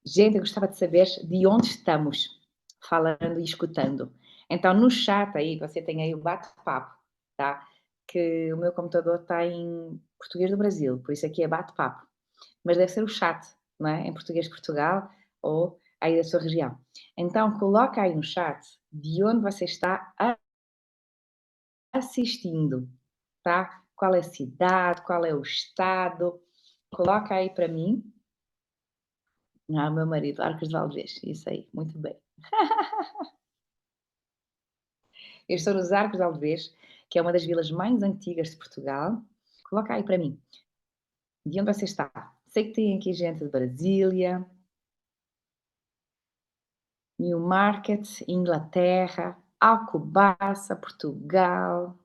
Gente, eu gostava de saber de onde estamos falando e escutando. Então, no chat aí, você tem aí o bate-papo, tá? Que o meu computador está em português do Brasil, por isso aqui é bate-papo. Mas deve ser o chat, não é? Em português de Portugal ou aí da sua região. Então, coloca aí no chat de onde você está assistindo, tá? Qual é a cidade, qual é o estado. Coloca aí para mim. Ah, o meu marido, Arcos de Valdevez, isso aí, muito bem. Eu estou nos Arcos de Valdevez, que é uma das vilas mais antigas de Portugal. Coloca aí para mim. De onde você está? Sei que tem aqui gente de Brasília, Newmarket, Inglaterra, Alcobaça, Portugal.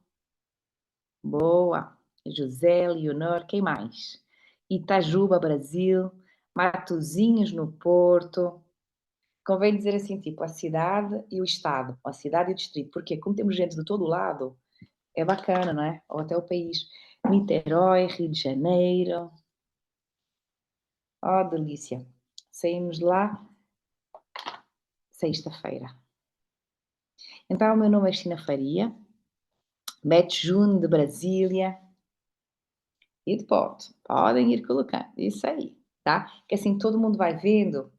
Boa. José, Leonor, quem mais? Itajuba, Brasil, Matosinhos, no Porto. Convém dizer assim, tipo, a cidade e o estado, a cidade e o distrito, porque como temos gente de todo lado, é bacana, não é? Ou até o país. Niterói, Rio de Janeiro. Oh, delícia. Saímos lá sexta-feira. Então, o meu nome é Cristina Faria, Beth June de Brasília. E de ponto. Podem ir colocando. Isso aí, tá? Que assim todo mundo vai vendo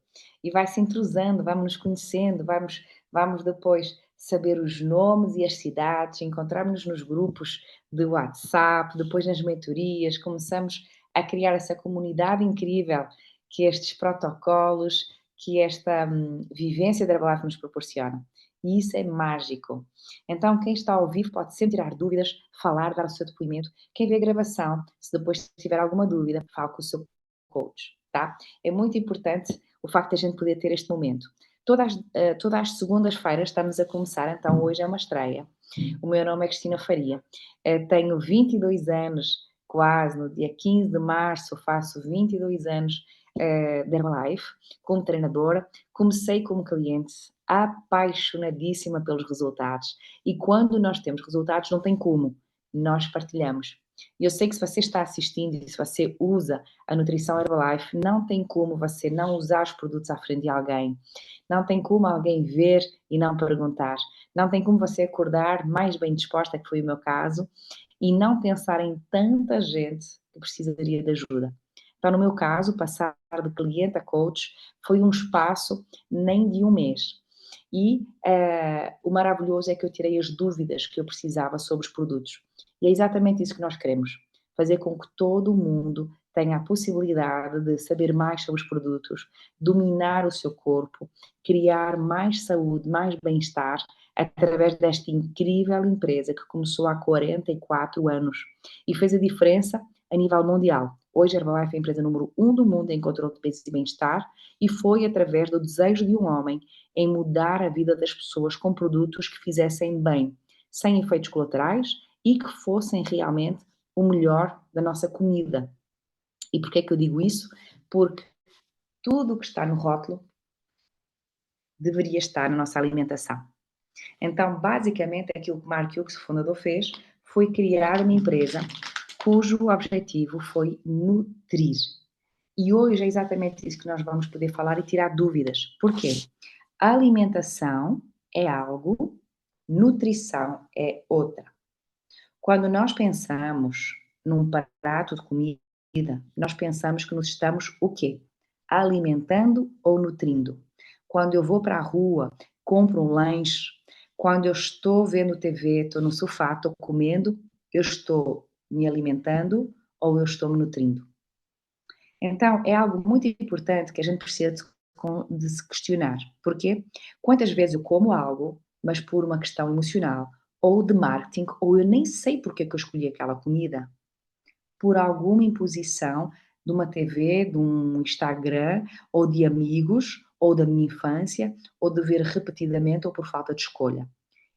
e vai se entrosando, vamos nos conhecendo, vamos depois saber os nomes e as cidades, encontrarmos-nos nos grupos de WhatsApp, depois nas mentorias, começamos a criar essa comunidade incrível que estes protocolos, que esta vivência da Herbalife nos proporciona. E isso é mágico. Então, quem está ao vivo pode sempre tirar dúvidas, falar, dar o seu depoimento. Quem vê a gravação, se depois tiver alguma dúvida, fale com o seu coach, tá? É muito importante o facto de a gente poder ter este momento. Todas as segundas-feiras estamos a começar, então hoje é uma estreia. O meu nome é Cristina Faria. Tenho 22 anos, quase, no dia 15 de março faço 22 anos de Herbalife, como treinadora. Comecei como cliente, apaixonadíssima pelos resultados. E quando nós temos resultados, não tem como, nós partilhamos. E eu sei que se você está assistindo e se você usa a nutrição Herbalife, não tem como você não usar os produtos à frente de alguém. Não tem como alguém ver e não perguntar. Não tem como você acordar mais bem disposta, que foi o meu caso, e não pensar em tanta gente que precisaria de ajuda. Então, no meu caso, passar de cliente a coach foi um espaço nem de um mês. E o maravilhoso é que eu tirei as dúvidas que eu precisava sobre os produtos. E é exatamente isso que nós queremos, fazer com que todo mundo tenha a possibilidade de saber mais sobre os produtos, dominar o seu corpo, criar mais saúde, mais bem-estar, através desta incrível empresa que começou há 44 anos e fez a diferença a nível mundial. Hoje a Herbalife é a empresa número 1 do mundo em controle de peso e bem-estar e foi através do desejo de um homem em mudar a vida das pessoas com produtos que fizessem bem, sem efeitos colaterais e que fossem realmente o melhor da nossa comida. E porquê é que eu digo isso? Porque tudo o que está no rótulo deveria estar na nossa alimentação. Então, basicamente, aquilo que Mark Hughes, o fundador, fez foi criar uma empresa cujo objetivo foi nutrir. E hoje é exatamente isso que nós vamos poder falar e tirar dúvidas. Porquê? A alimentação é algo, nutrição é outra. Quando nós pensamos num prato de comida, nós pensamos que nos estamos o quê? Alimentando ou nutrindo. Quando eu vou para a rua, compro um lanche, quando eu estou vendo TV, estou no sofá, estou comendo, eu estou me alimentando ou eu estou me nutrindo? Então, é algo muito importante que a gente precisa de se questionar. Porquê? Quantas vezes eu como algo, mas por uma questão emocional, ou de marketing, ou eu nem sei porque que eu escolhi aquela comida, por alguma imposição de uma TV, de um Instagram, ou de amigos, ou da minha infância, ou de ver repetidamente, ou por falta de escolha.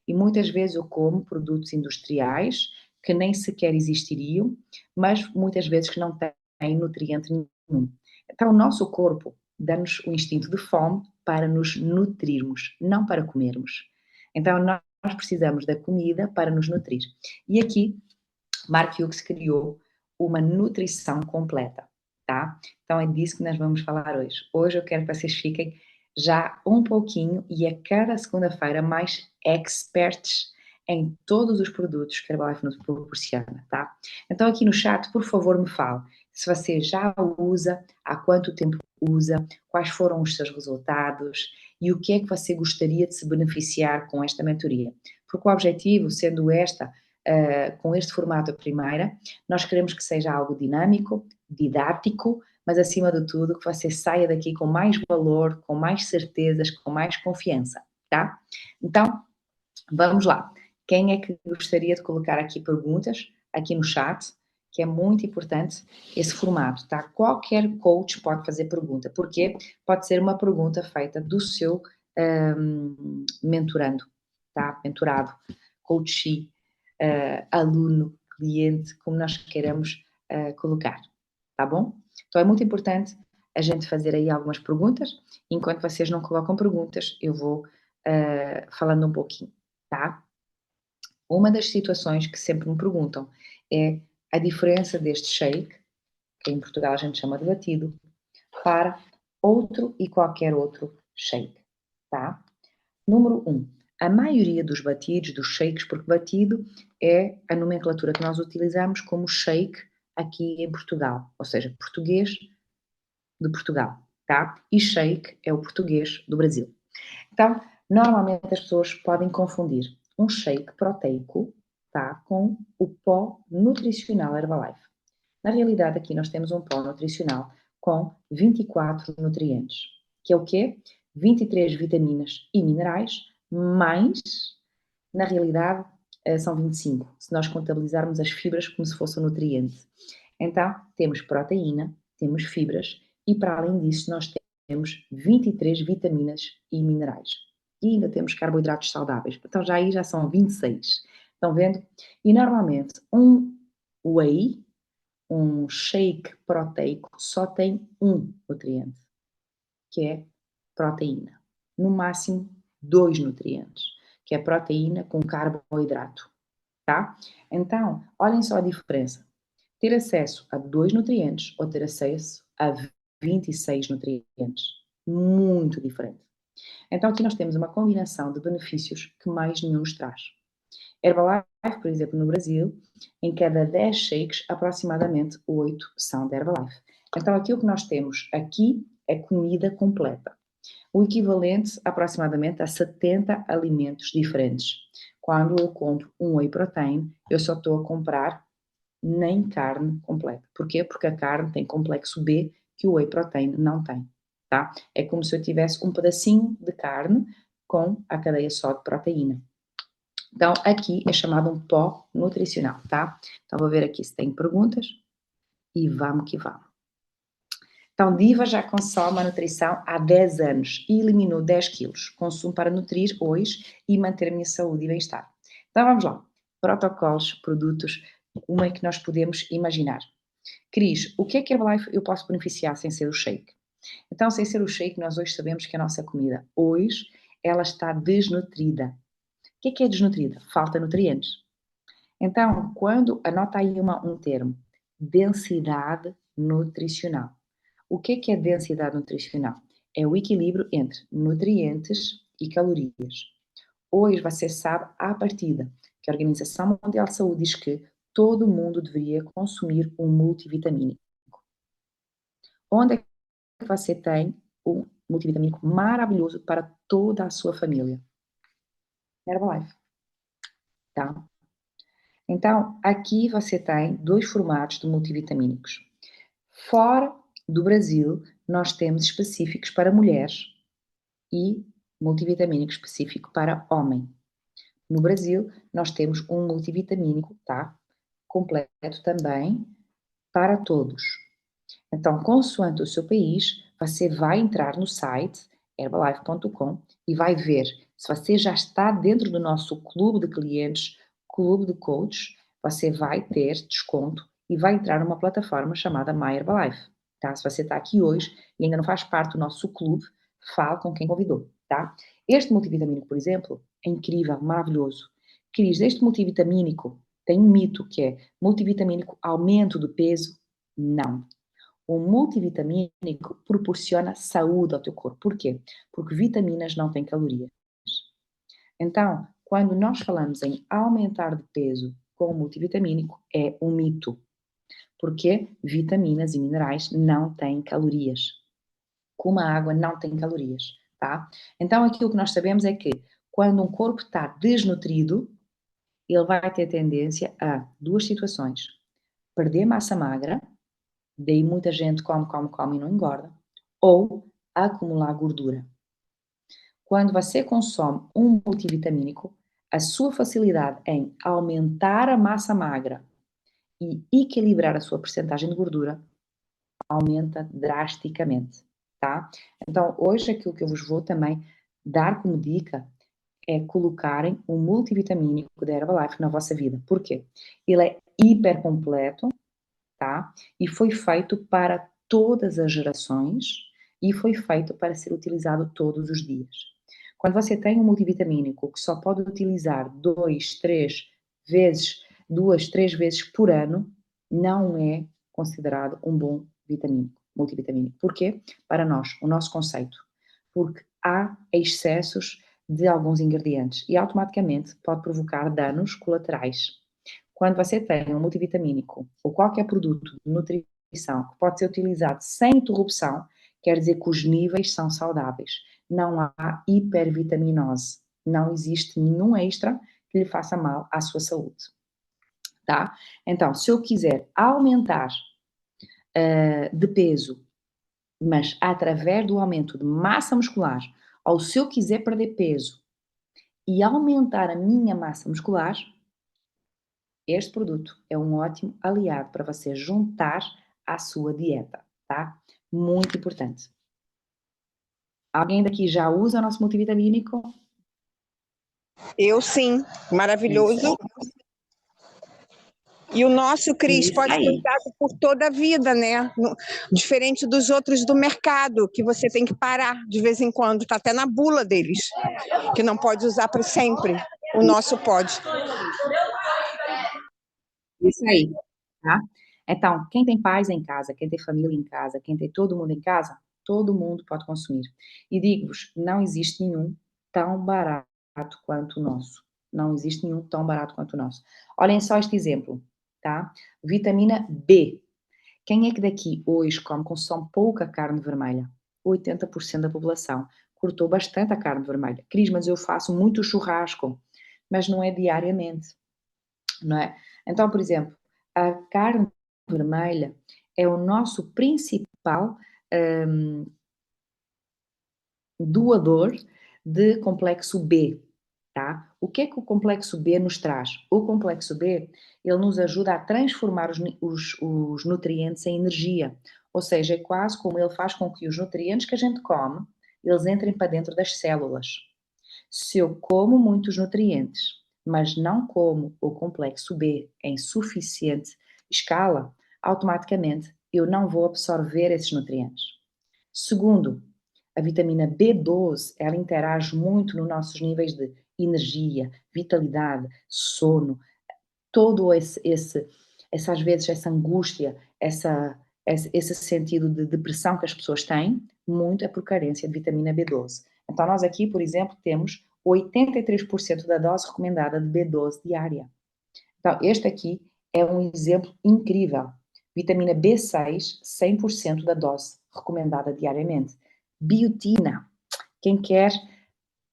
E muitas vezes eu como produtos industriais que nem sequer existiriam, mas muitas vezes que não têm nutriente nenhum. Então, o nosso corpo dá-nos o instinto de fome para nos nutrirmos, não para comermos. Então, nós precisamos da comida para nos nutrir. E aqui, Mark Hughes criou uma nutrição completa, tá? Então é disso que nós vamos falar hoje. Hoje eu quero que vocês fiquem já um pouquinho e a cada segunda-feira mais experts em todos os produtos que a Herbalife nos proporciona, tá? Então aqui no chat, por favor, me fale se você já usa, há quanto tempo usa, quais foram os seus resultados e o que é que você gostaria de se beneficiar com esta mentoria. Porque o objetivo, sendo esta, com este formato a primeira, nós queremos que seja algo dinâmico, didático, mas acima de tudo que você saia daqui com mais valor, com mais certezas, com mais confiança, tá? Então, vamos lá. Quem é que gostaria de colocar aqui perguntas, aqui no chat, que é muito importante esse formato, tá? Qualquer coach pode fazer pergunta, porque pode ser uma pergunta feita do seu mentorando, tá? Mentorado, coachee, aluno, cliente, como nós queiramos colocar, tá bom? Então é muito importante a gente fazer aí algumas perguntas, enquanto vocês não colocam perguntas, eu vou falando um pouquinho, tá? Uma das situações que sempre me perguntam é a diferença deste shake, que em Portugal a gente chama de batido, para outro e qualquer outro shake, tá? Número 1. A maioria dos batidos, dos shakes, porque batido é a nomenclatura que nós utilizamos como shake aqui em Portugal, ou seja, português de Portugal, tá? E shake é o português do Brasil. Então, normalmente as pessoas podem confundir um shake proteico, tá, com o pó nutricional Herbalife. Na realidade, aqui nós temos um pó nutricional com 24 nutrientes, que é o quê? 23 vitaminas e minerais, mais, na realidade, são 25, se nós contabilizarmos as fibras como se fosse um nutriente. Então, temos proteína, temos fibras e, para além disso, nós temos 23 vitaminas e minerais. E ainda temos carboidratos saudáveis. Então, já aí já são 26. Estão vendo? E, normalmente, um whey, um shake proteico, só tem um nutriente, que é proteína. No máximo, 2 nutrientes, que é proteína com carboidrato, tá? Então, olhem só a diferença. Ter acesso a 2 nutrientes ou ter acesso a 26 nutrientes. Muito diferente. Então, aqui nós temos uma combinação de benefícios que mais nenhum nos traz. Herbalife, por exemplo, no Brasil, em cada 10 shakes, aproximadamente 8 são de Herbalife. Então, aqui o que nós temos aqui é comida completa. O equivalente aproximadamente a 70 alimentos diferentes. Quando eu compro um whey protein, eu só estou a comprar nem carne completa. Porquê? Porque a carne tem complexo B que o whey protein não tem, tá? É como se eu tivesse um pedacinho de carne com a cadeia só de proteína. Então, aqui é chamado um pó nutricional, tá? Então, vou ver aqui se tem perguntas e vamos que vamos. Então, Diva já consome a nutrição há 10 anos e eliminou 10 quilos. Consumo para nutrir hoje e manter a minha saúde e bem-estar. Então, vamos lá. Protocolos, produtos, como é que nós podemos imaginar? Cris, o que é que Herbalife eu posso beneficiar sem ser o shake? Então, sem ser o shake, nós hoje sabemos que a nossa comida, hoje, ela está desnutrida. O que é desnutrida? Falta nutrientes. Então, quando, anota aí um termo, densidade nutricional. O que é densidade nutricional? É o equilíbrio entre nutrientes e calorias. Hoje você sabe, à partida, que a Organização Mundial de Saúde diz que todo mundo deveria consumir um multivitamínico. Onde é que você tem um multivitamínico maravilhoso para toda a sua família? Herbalife, tá? Então, aqui você tem 2 formatos de multivitamínicos. Fora do Brasil, nós temos específicos para mulheres e multivitamínico específico para homem. No Brasil, nós temos um multivitamínico, tá? Completo também para todos. Então, consoante o seu país, você vai entrar no site herbalife.com e vai ver se você já está dentro do nosso clube de clientes, clube de coaches, você vai ter desconto e vai entrar numa plataforma chamada My Herbalife, tá? Se você está aqui hoje e ainda não faz parte do nosso clube, fale com quem convidou, tá? Este multivitamínico, por exemplo, é incrível, maravilhoso. Cris, este multivitamínico Tem um mito que é multivitamínico, aumento do peso? Não. O multivitamínico proporciona saúde ao teu corpo. Por quê? Porque vitaminas não têm calorias. Então, quando nós falamos em aumentar de peso com o multivitamínico, é um mito. Porque vitaminas e minerais não têm calorias. Como a água não tem calorias, tá? Então, aquilo que nós sabemos é que quando um corpo está desnutrido, ele vai ter tendência a duas situações: perder massa magra, daí muita gente come e não engorda, ou acumular gordura. Quando você consome um multivitamínico, a sua facilidade em aumentar a massa magra e equilibrar a sua percentagem de gordura aumenta drasticamente, tá? Então, hoje aquilo que eu vos vou também dar como dica é colocarem um multivitamínico da Herbalife na vossa vida. Por quê? Ele é hiper completo, tá? E foi feito para todas as gerações e foi feito para ser utilizado todos os dias. Quando você tem um multivitamínico que só pode utilizar 2, 3 vezes por ano, não é considerado um bom multivitamínico. Porquê? Para nós, o nosso conceito. Porque há excessos de alguns ingredientes e automaticamente pode provocar danos colaterais. Quando você tem um multivitamínico ou qualquer produto de nutrição que pode ser utilizado sem interrupção, quer dizer que os níveis são saudáveis. Não há hipervitaminose. Não existe nenhum extra que lhe faça mal à sua saúde. Tá? Então, se eu quiser aumentar de peso, mas através do aumento de massa muscular, ou se eu quiser perder peso e aumentar a minha massa muscular, este produto é um ótimo aliado para você juntar à sua dieta, tá? Muito importante. Alguém daqui já usa o nosso multivitamínico? Eu sim, maravilhoso. Isso. E o nosso, Cris, Isso pode ser aí. usado por toda a vida, né? Diferente dos outros do mercado, que você tem que parar de vez em quando. Está até na bula deles, que não pode usar para sempre. O nosso pode. Isso aí, tá? Então, quem tem pais em casa, quem tem família em casa, quem tem todo mundo em casa, todo mundo pode consumir. E digo-vos, não existe nenhum tão barato quanto o nosso. Não existe nenhum tão barato quanto o nosso. Olhem só este exemplo, tá? Vitamina B. Quem é que daqui hoje consome pouca carne vermelha? 80% da população. Cortou bastante a carne vermelha. Cris, mas eu faço muito churrasco. Mas não é diariamente, não é? Então, por exemplo, a carne vermelha é o nosso principal doador de complexo B, tá? O que é que o complexo B nos traz? O complexo B, ele nos ajuda a transformar os nutrientes em energia, ou seja, é quase como ele faz com que os nutrientes que a gente come, eles entrem para dentro das células. Se eu como muitos nutrientes, mas não como o complexo B em suficiente escala, automaticamente eu não vou absorver esses nutrientes. Segundo, a vitamina B12, ela interage muito nos nossos níveis de energia, vitalidade, sono, todo às vezes, essa angústia, esse sentido de depressão que as pessoas têm, muito é por carência de vitamina B12. Então, nós aqui, por exemplo, temos 83% da dose recomendada de B12 diária. Então, este aqui é um exemplo incrível. Vitamina B6, 100% da dose recomendada diariamente. Biotina, quem quer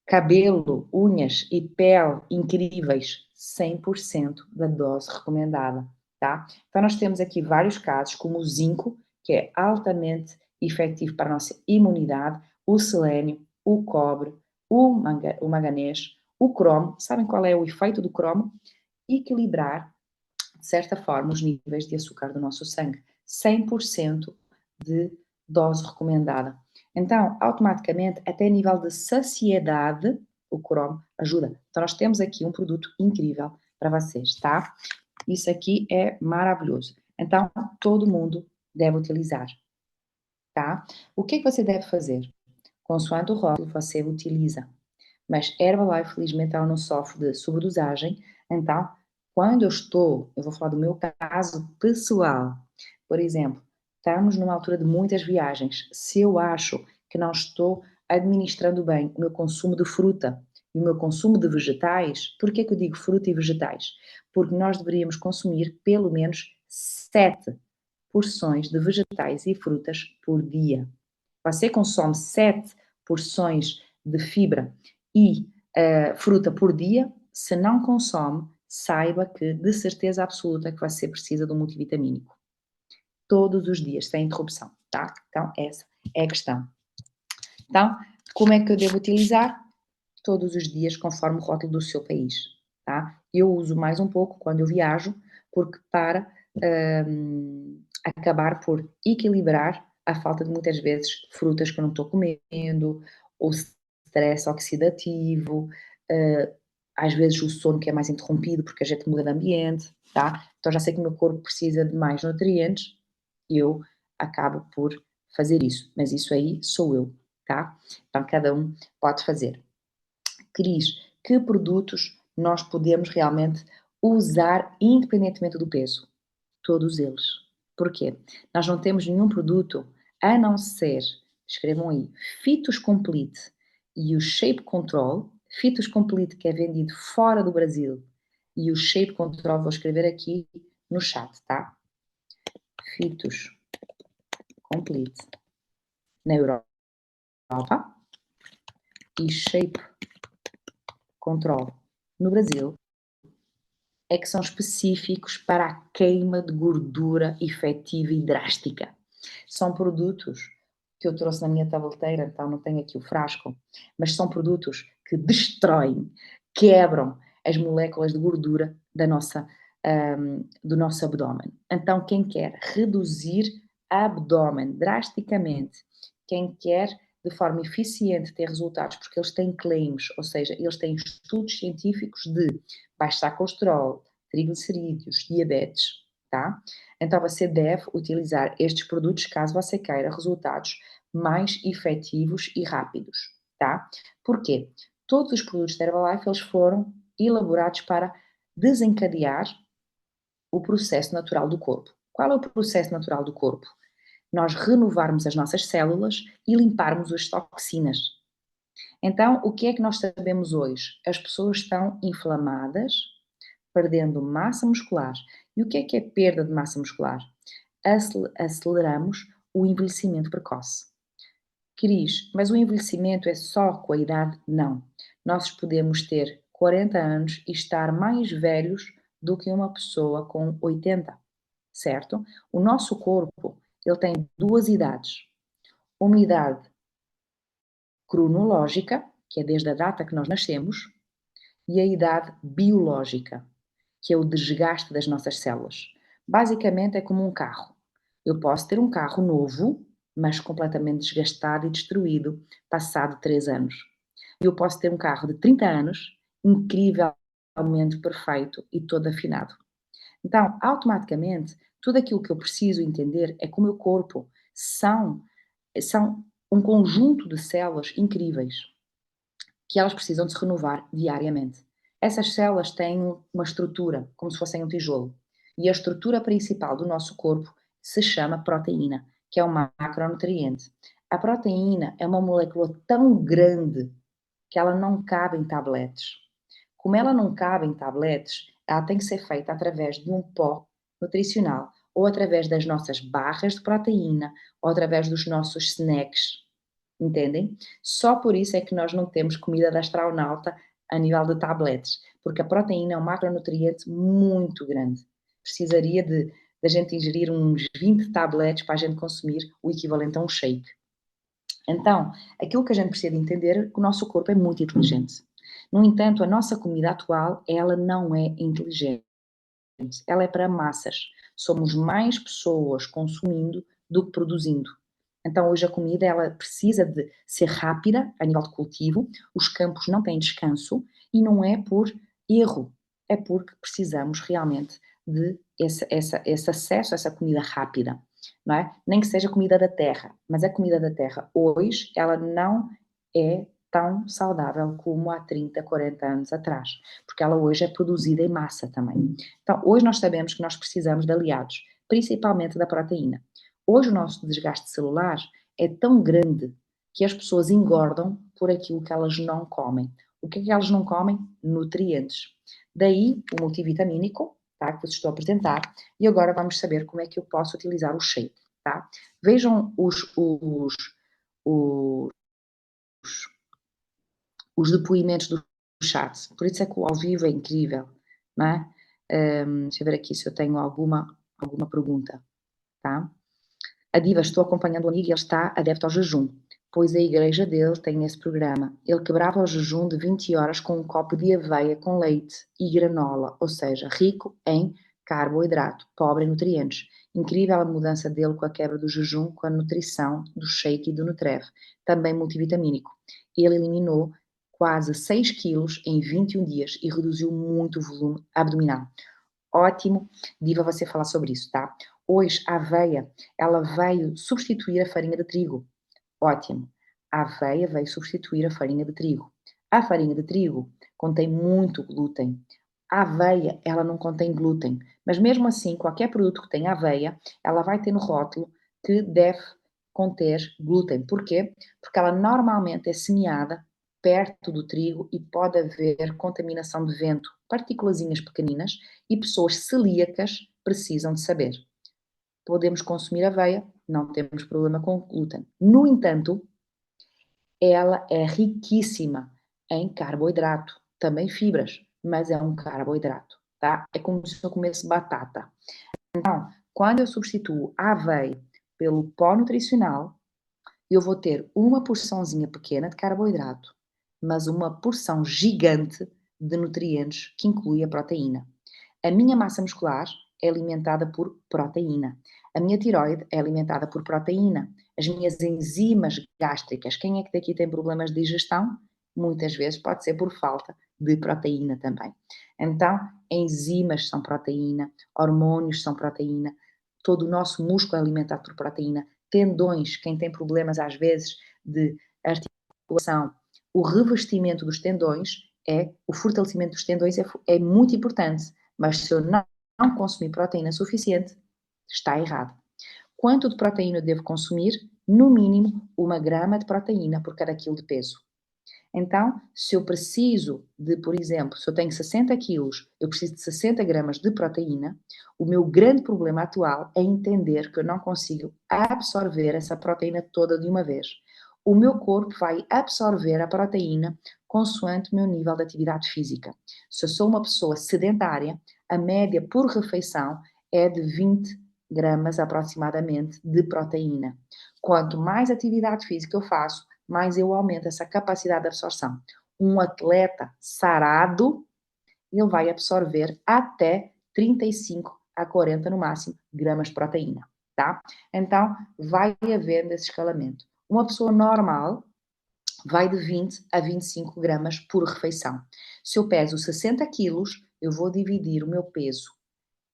cabelo, unhas e pele incríveis, 100% da dose recomendada, tá? Então, nós temos aqui vários casos, como o zinco, que é altamente efetivo para a nossa imunidade, o selênio, o cobre, o manganês, o cromo. Sabem qual é o efeito do cromo? Equilibrar, de certa forma, os níveis de açúcar do nosso sangue. 100% de dose recomendada. Então, automaticamente, até a nível de saciedade, o cromo ajuda. Então, nós temos aqui um produto incrível para vocês, tá? Isso aqui é maravilhoso. Então, todo mundo deve utilizar, tá? O que é que você deve fazer? Consoante o rótulo, você utiliza. Mas Herbalife, felizmente, ela não sofre de sobredosagem, então Quando eu vou falar do meu caso pessoal, por exemplo, estamos numa altura de muitas viagens. Se eu acho que não estou administrando bem o meu consumo de fruta e o meu consumo de vegetais, por que eu digo fruta e vegetais? Porque nós deveríamos consumir pelo menos 7 porções de vegetais e frutas por dia. Você consome 7 porções de fibra e fruta por dia, se não consome, saiba que de certeza absoluta que você precisa de um multivitamínico. Todos os dias, sem interrupção, tá? Então, essa é a questão. Então, como é que eu devo utilizar? Todos os dias, conforme o rótulo do seu país, tá? Eu uso mais um pouco quando eu viajo, porque para acabar por equilibrar a falta de muitas vezes frutas que eu não estou comendo, ou stress oxidativo, às vezes o sono que é mais interrompido porque a gente muda de ambiente, tá? Então já sei que o meu corpo precisa de mais nutrientes e eu acabo por fazer isso, mas isso aí sou eu, tá? Então cada um pode fazer. Cris, que produtos nós podemos realmente usar independentemente do peso? Todos eles. Porquê? Nós não temos nenhum produto a não ser, escrevam aí, Phytos Complete e o Shape Control. Phytos Complete que é vendido fora do Brasil e o Shape Control vou escrever aqui no chat, tá? Phytos Complete na Europa e Shape Control no Brasil é que são específicos para a queima de gordura efetiva e drástica. São produtos que eu trouxe na minha tableteira, então não tenho aqui o frasco, mas são produtos que destroem, quebram as moléculas de gordura do nosso abdômen. Então, quem quer reduzir abdômen drasticamente, quem quer de forma eficiente ter resultados, porque eles têm claims, ou seja, eles têm estudos científicos de baixar colesterol, triglicerídeos, diabetes, tá? Então você deve utilizar estes produtos caso você queira resultados mais efetivos e rápidos, tá? Porquê? Todos os produtos da Herbalife eles foram elaborados para desencadear o processo natural do corpo. Qual é o processo natural do corpo? Nós renovarmos as nossas células e limparmos as toxinas. Então, o que é que nós sabemos hoje? As pessoas estão inflamadas, perdendo massa muscular. E o que é perda de massa muscular? Aceleramos o envelhecimento precoce. Cris, mas o envelhecimento é só com a idade? Não. Nós podemos ter 40 anos e estar mais velhos do que uma pessoa com 80, certo? O nosso corpo, ele tem duas idades. Uma idade cronológica, que é desde a data que nós nascemos, e a idade biológica, que é o desgaste das nossas células. Basicamente é como um carro. Eu posso ter um carro novo, mas completamente desgastado e destruído, passado 3 anos. Eu posso ter um carro de 30 anos, incrivelmente perfeito e todo afinado. Então, automaticamente, tudo aquilo que eu preciso entender é que o meu corpo são um conjunto de células incríveis, que elas precisam de se renovar diariamente. Essas células têm uma estrutura, como se fossem um tijolo. E a estrutura principal do nosso corpo se chama proteína, que é um macronutriente. A proteína é uma molécula tão grande que ela não cabe em tabletes. Como ela não cabe em tabletes, ela tem que ser feita através de um pó nutricional, ou através das nossas barras de proteína, ou através dos nossos snacks. Entendem? Só por isso é que nós não temos comida de astronauta a nível de tabletes, porque a proteína é um macronutriente muito grande. Precisaria de a gente ingerir uns 20 tabletes para a gente consumir o equivalente a um shake. Então, aquilo que a gente precisa de entender é que o nosso corpo é muito inteligente. No entanto, a nossa comida atual, ela não é inteligente. Ela é para massas. Somos mais pessoas consumindo do que produzindo. Então, hoje a comida ela precisa de ser rápida a nível de cultivo, os campos não têm descanso e não é por erro, é porque precisamos realmente de esse acesso a essa comida rápida, não é? Nem que seja comida da terra, mas a comida da terra hoje ela não é tão saudável como há 30, 40 anos atrás, porque ela hoje é produzida em massa também. Então, hoje nós sabemos que nós precisamos de aliados, principalmente da proteína. Hoje o nosso desgaste celular é tão grande que as pessoas engordam por aquilo que elas não comem. O que é que elas não comem? Nutrientes. Daí o multivitamínico, tá, que vos estou a apresentar, e agora vamos saber como é que eu posso utilizar o shake, tá? Vejam os, os depoimentos do chat, por isso é que o ao vivo é incrível, não é? Deixa eu ver aqui se eu tenho alguma pergunta, tá? A Diva, estou acompanhando o amigo e ele está adepto ao jejum, pois a igreja dele tem esse programa. Ele quebrava o jejum de 20 horas com um copo de aveia com leite e granola, ou seja, rico em carboidrato, pobre em nutrientes. Incrível a mudança dele com a quebra do jejum, com a nutrição do shake e do Nutrev, também multivitamínico. Ele eliminou quase 6 quilos em 21 dias e reduziu muito o volume abdominal. Ótimo, Diva, você falar sobre isso, tá? Hoje, a aveia, ela veio substituir a farinha de trigo. Ótimo. A aveia veio substituir a farinha de trigo. A farinha de trigo contém muito glúten. A aveia, ela não contém glúten. Mas mesmo assim, qualquer produto que tenha aveia, ela vai ter no rótulo que deve conter glúten. Porquê? Porque ela normalmente é semeada perto do trigo e pode haver contaminação de vento, partículazinhas pequeninas, e pessoas celíacas precisam de saber. Podemos consumir aveia, não temos problema com glúten. No entanto, ela é riquíssima em carboidrato, também fibras, mas é um carboidrato, tá? É como se eu comesse batata. Então, quando eu substituo a aveia pelo pó nutricional, eu vou ter uma porçãozinha pequena de carboidrato, mas uma porção gigante de nutrientes que inclui a proteína. A minha massa muscular é alimentada por proteína. A minha tiroide é alimentada por proteína. As minhas enzimas gástricas, quem é que daqui tem problemas de digestão? Muitas vezes pode ser por falta de proteína também. Então, enzimas são proteína, hormônios são proteína, todo o nosso músculo é alimentado por proteína, tendões, quem tem problemas às vezes de articulação, o revestimento dos tendões o fortalecimento dos tendões é muito importante, mas se eu não consumir proteína suficiente, está errado. Quanto de proteína eu devo consumir? No mínimo 1 grama de proteína por cada quilo de peso. Então, se eu preciso de, por exemplo, se eu tenho 60 quilos, eu preciso de 60 gramas de proteína, o meu grande problema atual é entender que eu não consigo absorver essa proteína toda de uma vez. O meu corpo vai absorver a proteína consoante o meu nível de atividade física. Se eu sou uma pessoa sedentária, a média por refeição é de 20 gramas aproximadamente de proteína. Quanto mais atividade física eu faço, mais eu aumento essa capacidade de absorção. Um atleta sarado, ele vai absorver até 35 a 40 no máximo gramas de proteína, tá? Então, vai havendo esse escalamento. Uma pessoa normal vai de 20 a 25 gramas por refeição. Se eu peso 60 quilos, eu vou dividir o meu peso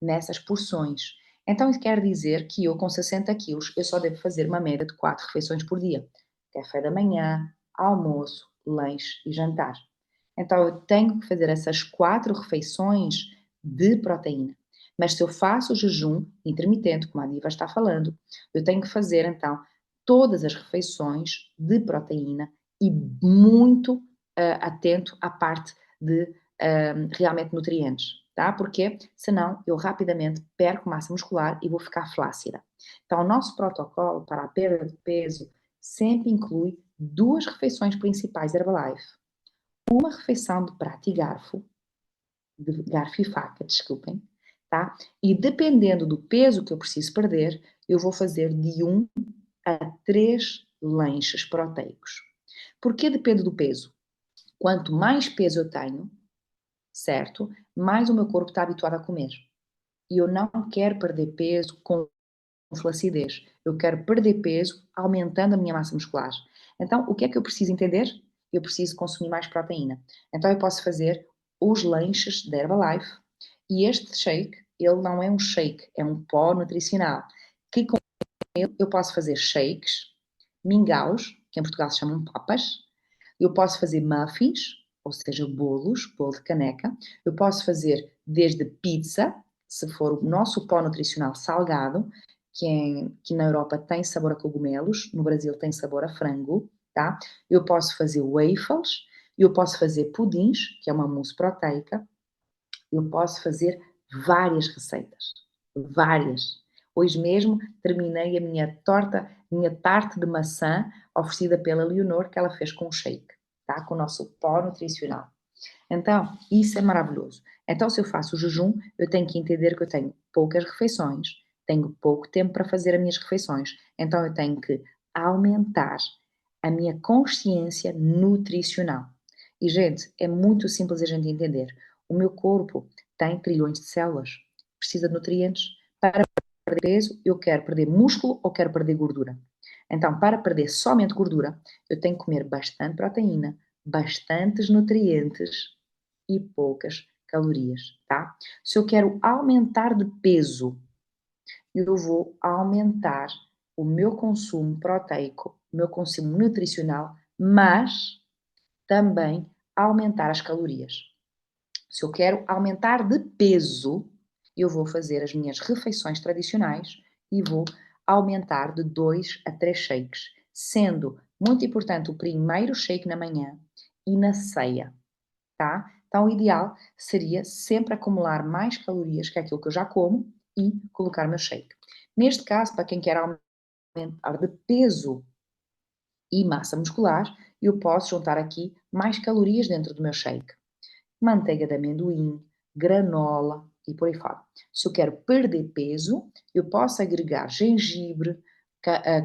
nessas porções. Então, isso quer dizer que eu, com 60 quilos, eu só devo fazer uma média de 4 refeições por dia. Café da manhã, almoço, lanche e jantar. Então, eu tenho que fazer essas 4 refeições de proteína. Mas se eu faço o jejum intermitente, como a Diva está falando, eu tenho que fazer, então, todas as refeições de proteína e muito atento à parte de realmente nutrientes, tá? Porque senão eu rapidamente perco massa muscular e vou ficar flácida. Então, o nosso protocolo para a perda de peso sempre inclui 2 refeições principais Herbalife. Uma refeição de prato e garfo, de garfo e faca, desculpem, tá? E dependendo do peso que eu preciso perder, eu vou fazer de 1 a 3 lanches proteicos. Porquê depende do peso? Quanto mais peso eu tenho, certo? Mais o meu corpo está habituado a comer. E eu não quero perder peso com flacidez. Eu quero perder peso aumentando a minha massa muscular. Então, o que é que eu preciso entender? Eu preciso consumir mais proteína. Então, eu posso fazer os lanches da Herbalife e este shake, ele não é um shake, é um pó nutricional. Que com ele eu posso fazer shakes, mingaus, que em Portugal se chamam papas, Eu posso fazer muffins, ou seja, bolos, bolo de caneca. Eu posso fazer desde pizza, se for o nosso pó nutricional salgado, que na Europa tem sabor a cogumelos, no Brasil tem sabor a frango, tá? Eu posso fazer waffles, eu posso fazer pudins, que é uma mousse proteica. Eu posso fazer várias receitas, várias. Hoje mesmo terminei a minha tarte de maçã oferecida pela Leonor, que ela fez com shake, tá? Com o nosso pó nutricional. Então, isso é maravilhoso. Então, se eu faço o jejum, eu tenho que entender que eu tenho poucas refeições, tenho pouco tempo para fazer as minhas refeições. Então, eu tenho que aumentar a minha consciência nutricional. E, gente, é muito simples a gente entender. O meu corpo tem trilhões de células, precisa de nutrientes. Para perder peso, eu quero perder músculo ou quero perder gordura. Então, para perder somente gordura, eu tenho que comer bastante proteína, bastantes nutrientes e poucas calorias, tá? Se eu quero aumentar de peso, eu vou aumentar o meu consumo proteico, o meu consumo nutricional, mas também aumentar as calorias. Se eu quero aumentar de peso, eu vou fazer as minhas refeições tradicionais e vou aumentar de 2 a 3 shakes, sendo muito importante o primeiro shake na manhã e na ceia, tá? Então, o ideal seria sempre acumular mais calorias que aquilo que eu já como e colocar meu shake. Neste caso, para quem quer aumentar de peso e massa muscular, eu posso juntar aqui mais calorias dentro do meu shake. Manteiga de amendoim, granola e por aí fora. Se eu quero perder peso, eu posso agregar gengibre,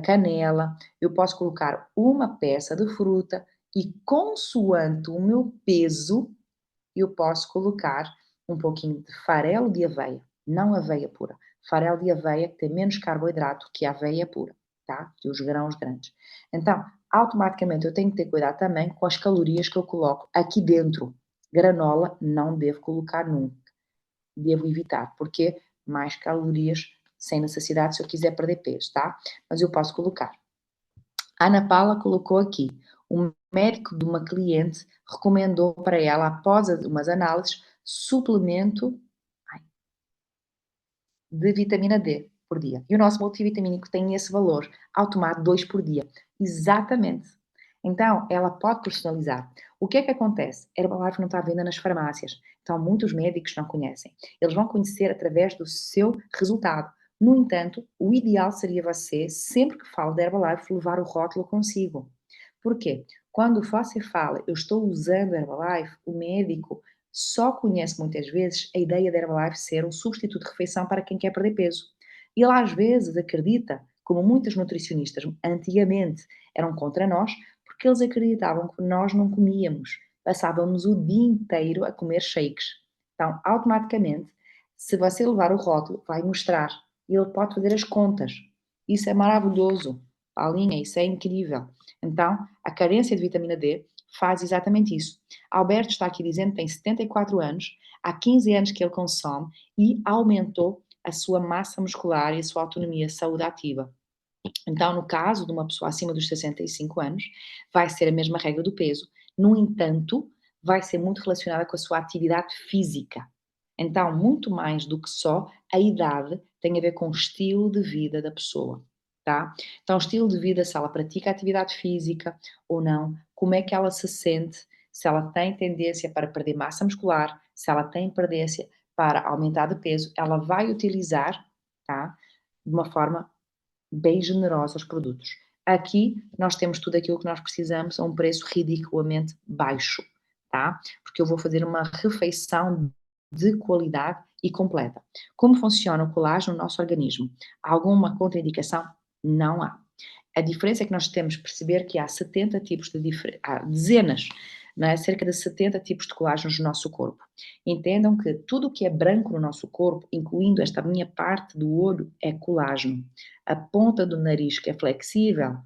canela, eu posso colocar uma peça de fruta e, consoante o meu peso, eu posso colocar um pouquinho de farelo de aveia, não aveia pura. Farelo de aveia que tem menos carboidrato que a aveia pura, tá? E os grãos grandes. Então, automaticamente eu tenho que ter cuidado também com as calorias que eu coloco aqui dentro. Granola não devo colocar nunca. Devo evitar, porque mais calorias sem necessidade se eu quiser perder peso, tá? Mas eu posso colocar. A Ana Paula colocou aqui: o médico de uma cliente recomendou para ela, após umas análises, suplemento de vitamina D por dia. E o nosso multivitamínico tem esse valor, ao tomar 2 por dia. Exatamente. Então, ela pode personalizar. O que é que acontece? A Herbalife não está à venda nas farmácias. Então, muitos médicos não conhecem. Eles vão conhecer através do seu resultado. No entanto, o ideal seria você, sempre que fala da Herbalife, levar o rótulo consigo. Porquê? Quando você fala, eu estou usando a Herbalife, o médico só conhece muitas vezes a ideia da Herbalife ser um substituto de refeição para quem quer perder peso. E ele às vezes acredita, como muitos nutricionistas antigamente eram contra nós, porque eles acreditavam que nós não comíamos, passávamos o dia inteiro a comer shakes. Então, automaticamente, se você levar o rótulo, vai mostrar e ele pode fazer as contas. Isso é maravilhoso, Paulinha, isso é incrível. Então, a carência de vitamina D faz exatamente isso. Alberto está aqui dizendo que tem 74 anos, há 15 anos que ele consome e aumentou a sua massa muscular e a sua autonomia, saúde ativa. Então, no caso de uma pessoa acima dos 65 anos, vai ser a mesma regra do peso. No entanto, vai ser muito relacionada com a sua atividade física. Então, muito mais do que só a idade, tem a ver com o estilo de vida da pessoa, tá? Então, o estilo de vida, se ela pratica atividade física ou não, como é que ela se sente, se ela tem tendência para perder massa muscular, se ela tem tendência para aumentar de peso, ela vai utilizar, tá? De uma forma bem generosa aos produtos. Aqui nós temos tudo aquilo que nós precisamos a um preço ridiculamente baixo, tá? Porque eu vou fazer uma refeição de qualidade e completa. Como funciona o colágeno no nosso organismo? Há alguma contraindicação? Não há. A diferença é que nós temos que perceber que há 70 tipos há dezenas, não é? Cerca de 70 tipos de colágenos no nosso corpo. Entendam que tudo o que é branco no nosso corpo, incluindo esta minha parte do olho, é colágeno. A ponta do nariz, que é flexível,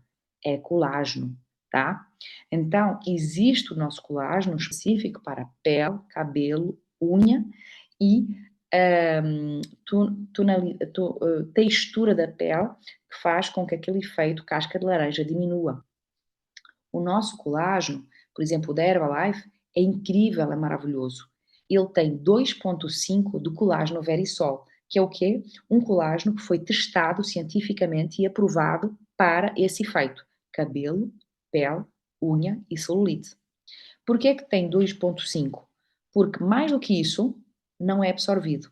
é colágeno, tá? Então, existe o nosso colágeno específico para pele, cabelo, unha e textura da pele, que faz com que aquele efeito casca de laranja diminua. O nosso colágeno por exemplo, o da Herbalife, é incrível, é maravilhoso. Ele tem 2,5 de colágeno Verisol, que é o quê? Um colágeno que foi testado cientificamente e aprovado para esse efeito. Cabelo, pele, unha e celulite. Porquê é que tem 2,5? Porque mais do que isso, não é absorvido.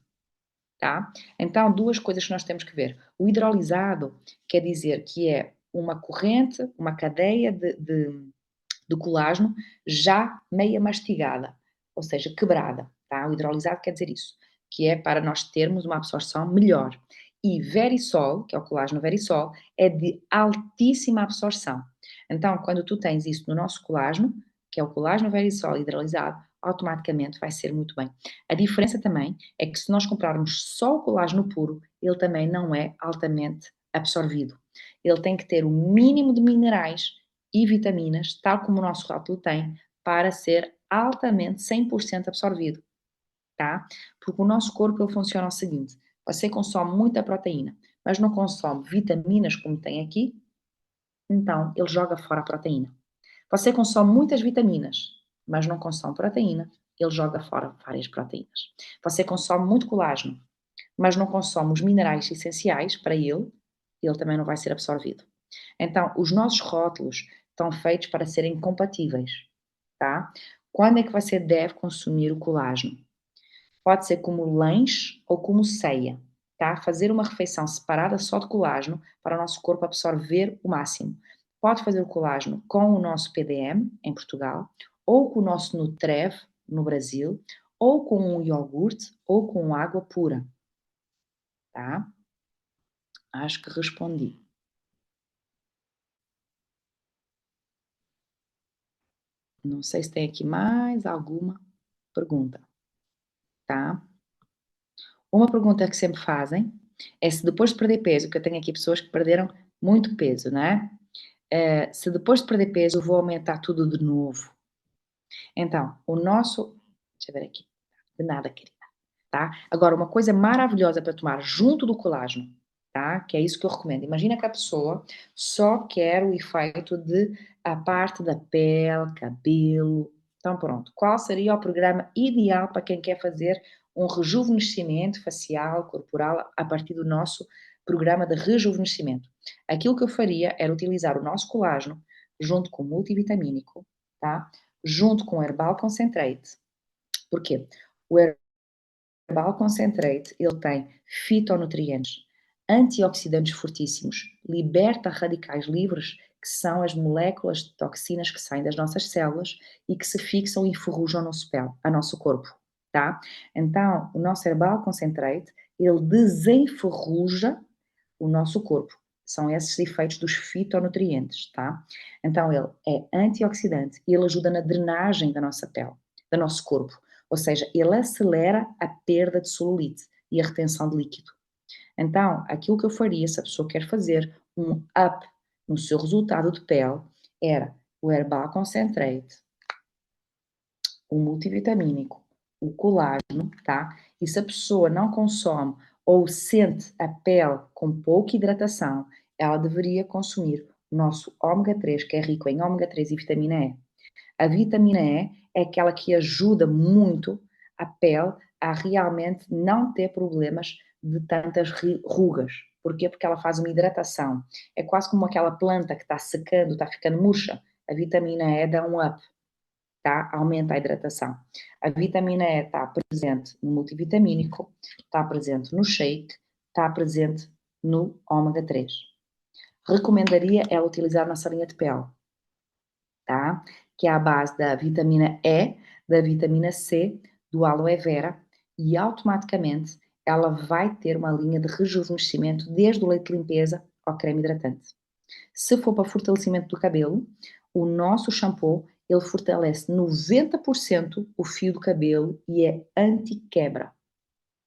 Tá? Então, duas coisas que nós temos que ver. O hidrolisado quer dizer que é uma corrente, uma cadeia de colágeno já meia mastigada, ou seja, quebrada. Tá? O hidrolisado quer dizer isso, que é para nós termos uma absorção melhor. E Verisol, que é o colágeno Verisol, é de altíssima absorção. Então, quando tu tens isso no nosso colágeno, que é o colágeno Verisol hidrolisado, automaticamente vai ser muito bem. A diferença também é que se nós comprarmos só o colágeno puro, ele também não é altamente absorvido. Ele tem que ter o mínimo de minerais e vitaminas, tal como o nosso rótulo tem, para ser altamente 100% absorvido, tá? Porque o nosso corpo ele funciona o seguinte: você consome muita proteína, mas não consome vitaminas como tem aqui, então ele joga fora a proteína. Você consome muitas vitaminas, mas não consome proteína, ele joga fora várias proteínas. Você consome muito colágeno, mas não consome os minerais essenciais para ele também não vai ser absorvido. Então, os nossos rótulos estão feitos para serem compatíveis, tá? Quando é que você deve consumir o colágeno? Pode ser como lanche ou como ceia, tá? Fazer uma refeição separada só de colágeno para o nosso corpo absorver o máximo. Pode fazer o colágeno com o nosso PDM, em Portugal, ou com o nosso Nutrev, no Brasil, ou com um iogurte, ou com água pura, tá? Acho que respondi. Não sei se tem aqui mais alguma pergunta, tá? Uma pergunta que sempre fazem é se depois de perder peso, que eu tenho aqui pessoas que perderam muito peso, né? Se depois de perder peso eu vou aumentar tudo de novo. Então, o nosso. Deixa eu ver aqui. De nada, querida. Tá? Agora, uma coisa maravilhosa para tomar junto do colágeno, tá? Que é isso que eu recomendo. Imagina que a pessoa só quer o efeito de a parte da pele, cabelo. Então, pronto. Qual seria o programa ideal para quem quer fazer um rejuvenescimento facial, corporal, a partir do nosso programa de rejuvenescimento? Aquilo que eu faria era utilizar o nosso colágeno junto com o multivitamínico, tá? Junto com o Herbal Concentrate. Porquê? O Herbal Concentrate, ele tem fitonutrientes, antioxidantes fortíssimos, liberta radicais livres, que são as moléculas de toxinas que saem das nossas células e que se fixam e enferrujam a nosso corpo, tá? Então, o nosso Herbal Concentrate, ele desenferruja o nosso corpo. São esses efeitos dos fitonutrientes, tá? Então, ele é antioxidante e ele ajuda na drenagem da nossa pele, do nosso corpo. Ou seja, ele acelera a perda de celulite e a retenção de líquido. Então, aquilo que eu faria, se a pessoa quer fazer um up no seu resultado de pele, era o Herbal Concentrate, o multivitamínico, o colágeno, tá? E se a pessoa não consome ou sente a pele com pouca hidratação, ela deveria consumir o nosso ômega 3, que é rico em ômega 3 e vitamina E. A vitamina E é aquela que ajuda muito a pele a realmente não ter problemas de tantas rugas. Porquê? Porque ela faz uma hidratação. É quase como aquela planta que está secando, está ficando murcha. A vitamina E dá um up, tá? Aumenta a hidratação. A vitamina E está presente no multivitamínico, está presente no shake, está presente no ômega 3. Recomendaria ela utilizar na salinha de pele, tá? Que é a base da vitamina E, da vitamina C, do aloe vera, e automaticamente ela vai ter uma linha de rejuvenescimento desde o leite de limpeza ao creme hidratante. Se for para fortalecimento do cabelo, o nosso shampoo, ele fortalece 90% o fio do cabelo e é anti-quebra,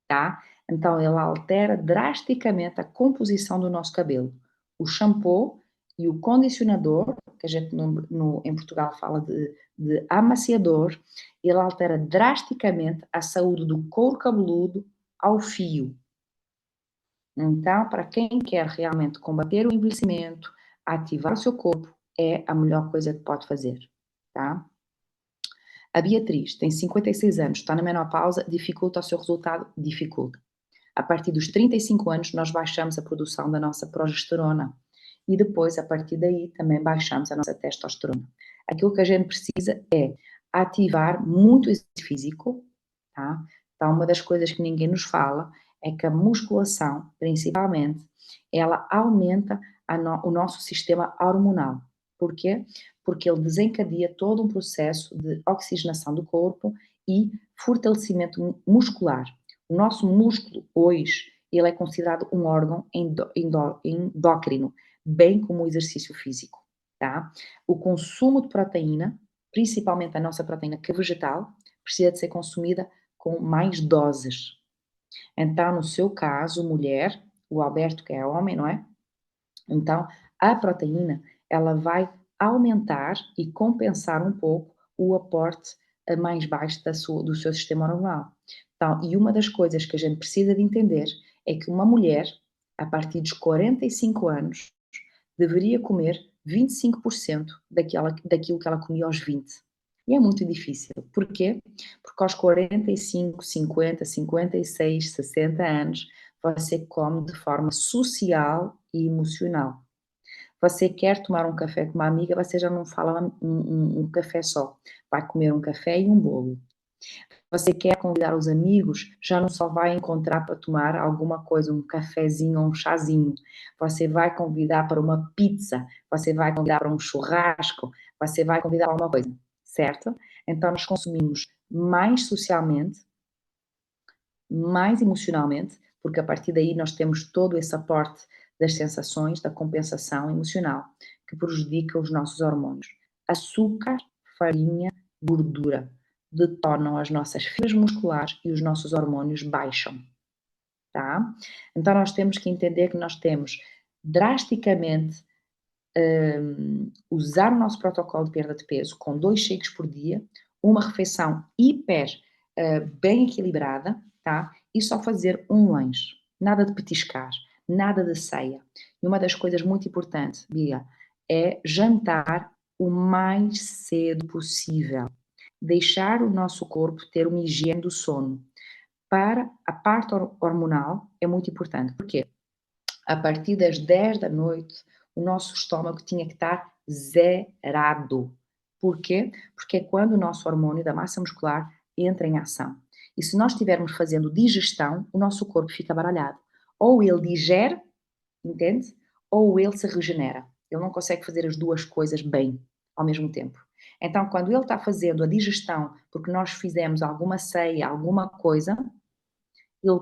tá? Então ele altera drasticamente a composição do nosso cabelo. O shampoo e o condicionador, que a gente em Portugal fala de amaciador, ele altera drasticamente a saúde do couro cabeludo ao fio. Então, para quem quer realmente combater o envelhecimento, ativar o seu corpo, é a melhor coisa que pode fazer, tá? A Beatriz tem 56 anos, está na menopausa, dificulta o seu resultado? Dificulta. A partir dos 35 anos, nós baixamos a produção da nossa progesterona. E depois, a partir daí, também baixamos a nossa testosterona. Aquilo que a gente precisa é ativar muito exercício físico, tá? Então, uma das coisas que ninguém nos fala é que a musculação, principalmente, ela aumenta o nosso sistema hormonal. Por quê? Porque ele desencadeia todo um processo de oxigenação do corpo e fortalecimento muscular. O nosso músculo, hoje, ele é considerado um órgão endócrino, bem como o exercício físico, tá? O consumo de proteína, principalmente a nossa proteína que é vegetal, precisa de ser consumida com mais doses. Então, no seu caso, mulher, o Alberto que é homem, não é? Então, a proteína, ela vai aumentar e compensar um pouco o aporte mais baixo do seu sistema hormonal. Então, e uma das coisas que a gente precisa de entender é que uma mulher, a partir dos 45 anos, deveria comer 25% daquilo que ela comia aos 20. E é muito difícil. Porquê? Porque aos 45, 50, 56, 60 anos, você come de forma social e emocional. Você quer tomar um café com uma amiga, você já não fala um café só. Vai comer um café e um bolo. Você quer convidar os amigos, já não só vai encontrar para tomar alguma coisa, um cafezinho ou um chazinho. Você vai convidar para uma pizza, você vai convidar para um churrasco, você vai convidar para alguma coisa, certo? Então nós consumimos mais socialmente, mais emocionalmente, porque a partir daí nós temos todo esse aporte das sensações, da compensação emocional, que prejudica os nossos hormônios. Açúcar, farinha, gordura detonam as nossas fibras musculares e os nossos hormônios baixam, tá? Então nós temos que entender que nós temos drasticamente usar o nosso protocolo de perda de peso com 2 shakes por dia, uma refeição hiper bem equilibrada, tá? E só fazer um lanche, nada de petiscar, nada de ceia. E uma das coisas muito importantes, Bia, é jantar o mais cedo possível. Deixar o nosso corpo ter uma higiene do sono. Para a parte hormonal é muito importante. Porquê? A partir das 10 da noite, o nosso estômago tinha que estar zerado. Porquê? Porque é quando o nosso hormônio da massa muscular entra em ação. E se nós estivermos fazendo digestão, o nosso corpo fica baralhado. Ou ele digere, entende? Ou ele se regenera. Ele não consegue fazer as duas coisas bem ao mesmo tempo. Então, quando ele está fazendo a digestão, porque nós fizemos alguma ceia, alguma coisa, ele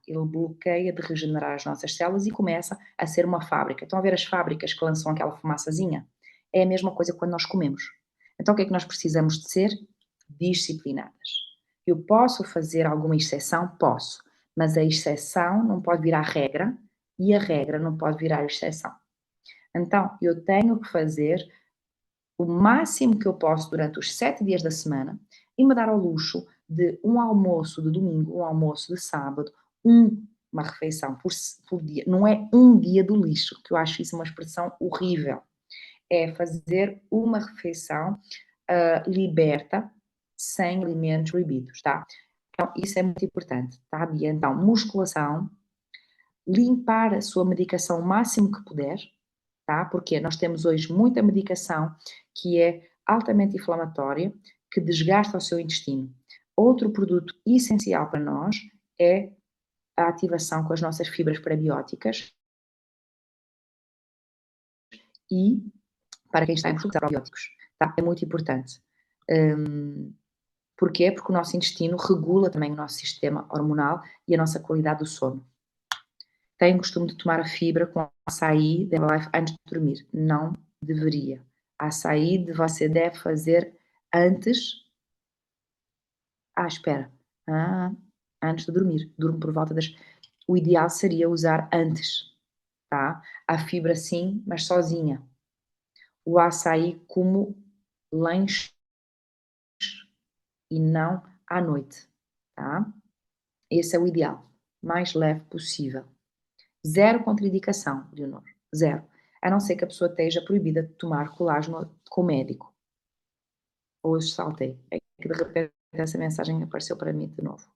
ele bloqueia de regenerar as nossas células e começa a ser uma fábrica. Estão a ver as fábricas que lançam aquela fumaçazinha? É a mesma coisa quando nós comemos. Então o que é que nós precisamos de ser? Disciplinadas. Eu posso fazer alguma exceção? Posso. Mas a exceção não pode virar regra e a regra não pode virar exceção. Então eu tenho que fazer o máximo que eu posso durante os 7 dias da semana e me dar ao luxo de um almoço de domingo, um almoço de sábado, uma refeição por dia. Não é um dia do lixo, que eu acho isso uma expressão horrível. É fazer uma refeição liberta, sem alimentos proibidos, tá? Então, isso é muito importante, tá, Bia? Então, musculação, limpar a sua medicação o máximo que puder, tá? Porque nós temos hoje muita medicação que é altamente inflamatória, que desgasta o seu intestino. Outro produto essencial para nós é a ativação com as nossas fibras prebióticas e para quem está em busca de probióticos, tá? É muito importante. Porquê? Porque o nosso intestino regula também o nosso sistema hormonal e a nossa qualidade do sono. Tem costume de tomar a fibra com açaí da Herbalife antes de dormir? Não deveria. Açaí você deve fazer antes. Espera. Antes de dormir. Durmo por volta das. O ideal seria usar antes, tá? A fibra sim, mas sozinha. O açaí como lanche e não à noite, tá? Esse é o ideal. Mais leve possível. Zero contraindicação, Leonor. Zero. A não ser que a pessoa esteja proibida de tomar colágeno com o médico. Ou eu saltei? É que de repente essa mensagem apareceu para mim de novo.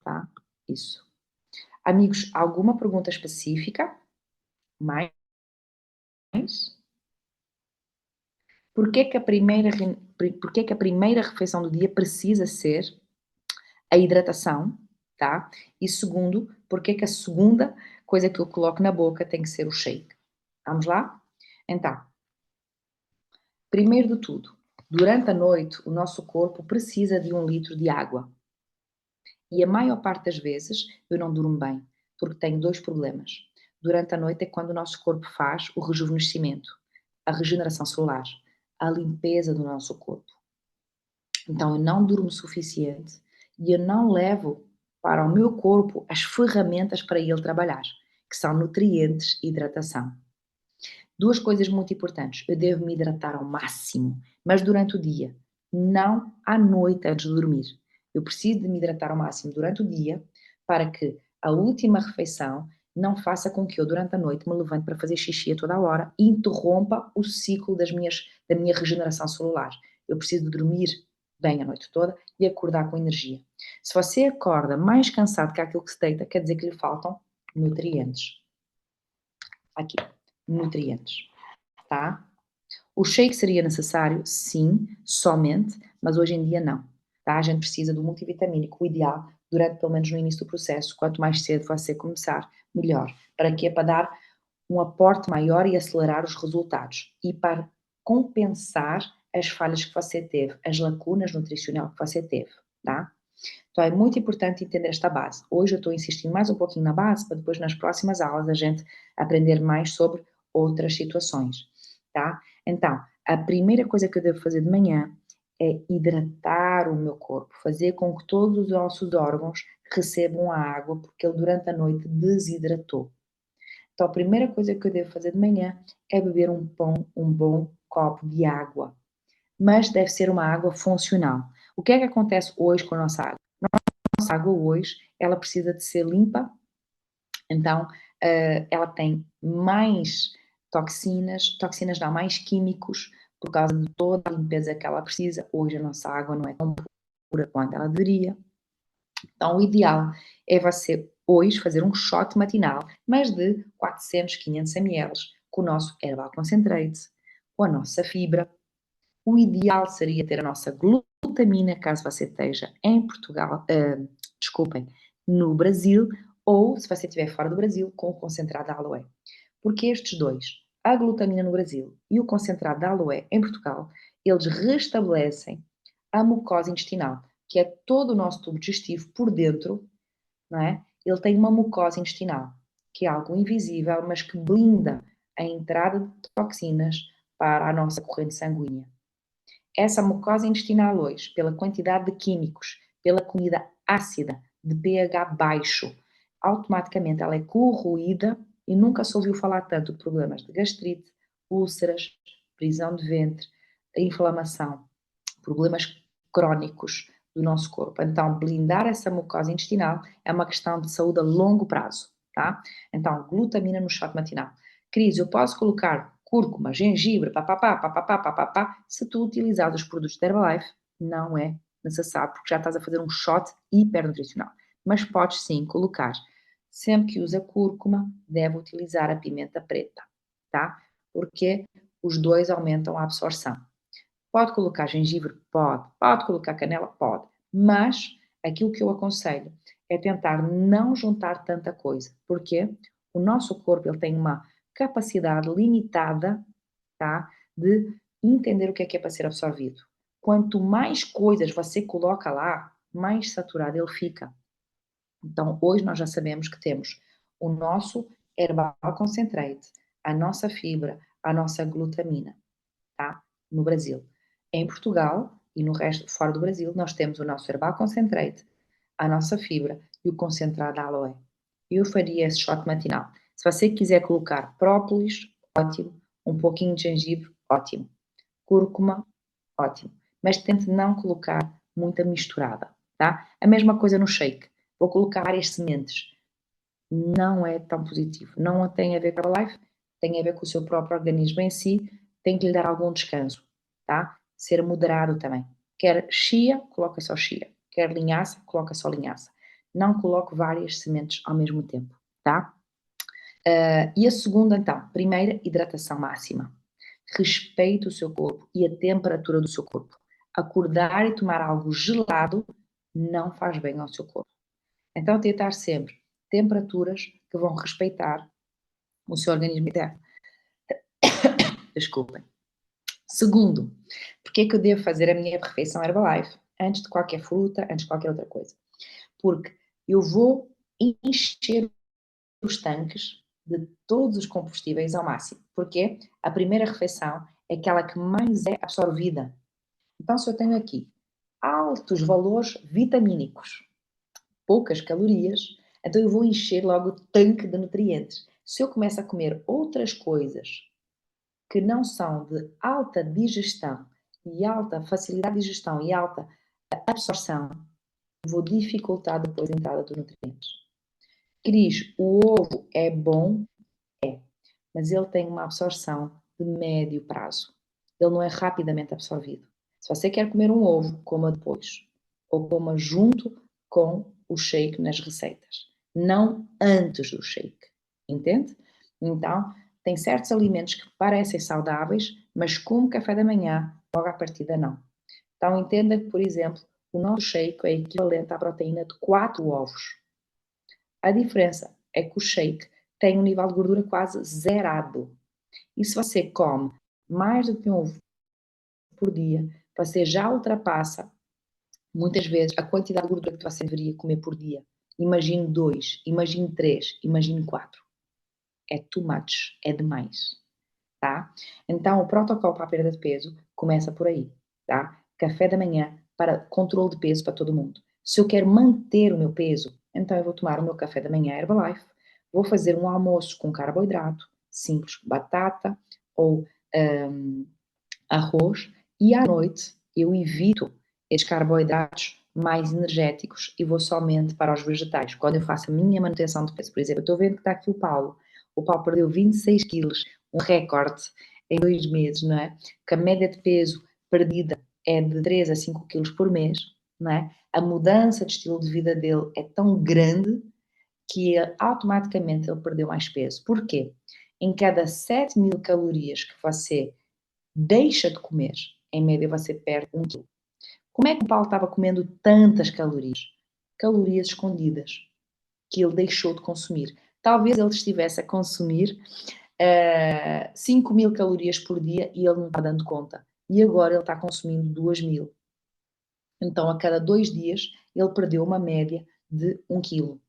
Tá? Isso. Amigos, alguma pergunta específica? Mais? Porquê que a primeira refeição do dia precisa ser a hidratação, tá? E segundo, porquê que a segunda coisa que eu coloco na boca tem que ser o shake? Vamos lá? Então, primeiro de tudo, durante a noite o nosso corpo precisa de 1 litro de água. E a maior parte das vezes eu não durmo bem, porque tenho 2 problemas. Durante a noite é quando o nosso corpo faz o rejuvenescimento, a regeneração celular, a limpeza do nosso corpo. Então eu não durmo o suficiente e eu não levo para o meu corpo as ferramentas para ele trabalhar, que são nutrientes e hidratação. 2 coisas muito importantes, eu devo me hidratar ao máximo, mas durante o dia, não à noite antes de dormir. Eu preciso de me hidratar ao máximo durante o dia, para que a última refeição não faça com que eu durante a noite me levante para fazer xixi a toda a hora e interrompa o ciclo da minha regeneração celular. Eu preciso de dormir bem a noite toda e acordar com energia. Se você acorda mais cansado que aquilo que se deita, quer dizer que lhe faltam nutrientes. Aqui, nutrientes, tá? O shake seria necessário? Sim, somente, mas hoje em dia não, tá? A gente precisa do multivitamínico, o ideal, durante pelo menos no início do processo. Quanto mais cedo você começar, melhor. Para quê? Para dar um aporte maior e acelerar os resultados. E para compensar as falhas que você teve, as lacunas nutricionais que você teve, tá? Então é muito importante entender esta base. Hoje eu estou insistindo mais um pouquinho na base, para depois nas próximas aulas a gente aprender mais sobre outras situações, tá? Então, a primeira coisa que eu devo fazer de manhã é hidratar o meu corpo, fazer com que todos os nossos órgãos recebam a água, porque ele durante a noite desidratou. Então, a primeira coisa que eu devo fazer de manhã é beber um bom copo de água, mas deve ser uma água funcional. O que é que acontece hoje com a nossa água? A nossa água hoje, ela precisa de ser limpa, então ela tem mais toxinas não, mais químicos, por causa de toda a limpeza que ela precisa. Hoje a nossa água não é tão pura quanto ela deveria. Então o ideal é você hoje fazer um shot matinal, mas de 400, 500 ml, com o nosso Herbal Concentrate, com a nossa fibra. O ideal seria ter a nossa glutamina, caso você esteja em Portugal, desculpem, no Brasil, ou se você estiver fora do Brasil, com o concentrado de aloe. Porque estes dois, a glutamina no Brasil e o concentrado de aloe em Portugal, eles restabelecem a mucosa intestinal, que é todo o nosso tubo digestivo por dentro, não é? Ele tem uma mucosa intestinal, que é algo invisível, mas que blinda a entrada de toxinas para a nossa corrente sanguínea. Essa mucosa intestinal hoje, pela quantidade de químicos, pela comida ácida, de pH baixo, automaticamente ela é corroída e nunca se ouviu falar tanto de problemas de gastrite, úlceras, prisão de ventre, inflamação, problemas crónicos do nosso corpo. Então, blindar essa mucosa intestinal é uma questão de saúde a longo prazo, tá? Então, glutamina no shot matinal. Cris, eu posso colocar cúrcuma, gengibre, papapá, papapá, papapá, se tu utilizar os produtos da Herbalife, não é necessário, porque já estás a fazer um shot hipernutricional. Mas podes sim colocar. Sempre que usa cúrcuma, deve utilizar a pimenta preta, tá? Porque os dois aumentam a absorção. Pode colocar gengibre? Pode. Pode colocar canela? Pode. Mas aquilo que eu aconselho é tentar não juntar tanta coisa. Porque o nosso corpo ele tem uma capacidade limitada, tá, de entender o que é para ser absorvido. Quanto mais coisas você coloca lá, mais saturado ele fica. Então, hoje nós já sabemos que temos o nosso Herbal Concentrate, a nossa fibra, a nossa glutamina, tá? No Brasil. Em Portugal e no resto, fora do Brasil, nós temos o nosso Herbal Concentrate, a nossa fibra e o concentrado de aloe. Eu faria esse shot matinal. Se você quiser colocar própolis, ótimo. Um pouquinho de gengibre, ótimo. Cúrcuma, ótimo. Mas tente não colocar muita misturada, tá? A mesma coisa no shake. Vou colocar várias sementes. Não é tão positivo. Não tem a ver com a Herbalife, tem a ver com o seu próprio organismo em si, tem que lhe dar algum descanso. tá? Ser moderado também. Quer chia, coloca só chia. Quer linhaça, coloca só linhaça. Não coloque várias sementes ao mesmo tempo, tá? E a segunda, então, primeira, hidratação máxima. Respeite o seu corpo e a temperatura do seu corpo. Acordar e tomar algo gelado não faz bem ao seu corpo. Então, tentar sempre temperaturas que vão respeitar o seu organismo interno. Desculpem. Segundo, porque é que eu devo fazer a minha refeição Herbalife antes de qualquer fruta, antes de qualquer outra coisa? Porque eu vou encher os tanques de todos os combustíveis ao máximo. Porque a primeira refeição é aquela que mais é absorvida. Então, se eu tenho aqui altos valores vitamínicos, poucas calorias, então eu vou encher logo o tanque de nutrientes. Se eu começo a comer outras coisas que não são de alta digestão e alta facilidade de digestão e alta absorção, vou dificultar depois a entrada dos nutrientes. Cris, o ovo é bom? É, mas ele tem uma absorção de médio prazo. Ele não é rapidamente absorvido. Se você quer comer um ovo, coma depois. Ou coma junto com o shake nas receitas. Não antes do shake. Entende? Então, tem certos alimentos que parecem saudáveis, mas como café da manhã, logo à partida não. Então, entenda que, por exemplo, o nosso shake é equivalente à proteína de 4 ovos. A diferença é que o shake tem um nível de gordura quase zerado. E se você come mais do que um ovo por dia, você já ultrapassa, muitas vezes, a quantidade de gordura que você deveria comer por dia. Imagine 2, imagine 3, imagine 4. É too much, é demais, tá? Então, o protocolo para a perda de peso começa por aí, tá? Café da manhã para controle de peso para todo mundo. Se eu quero manter o meu peso, então eu vou tomar o meu café da manhã Herbalife, vou fazer um almoço com carboidrato, simples, batata ou arroz, e à noite eu evito estes carboidratos mais energéticos e vou somente para os vegetais. Quando eu faço a minha manutenção de peso, por exemplo, eu estou vendo que está aqui o Paulo perdeu 26 quilos, um recorde em 2 meses, não é? Que a média de peso perdida é de 3 a 5 quilos por mês, não é? A mudança de estilo de vida dele é tão grande que automaticamente ele perdeu mais peso. Porquê? Em cada 7.000 calorias que você deixa de comer, em média você perde 1 quilo. Como é que o Paulo estava comendo tantas calorias? Calorias escondidas, que ele deixou de consumir. Talvez ele estivesse a consumir 5.000 calorias por dia e ele não está dando conta. E agora ele está consumindo 2.000. Então, a cada 2 dias, ele perdeu uma média de 1 quilo.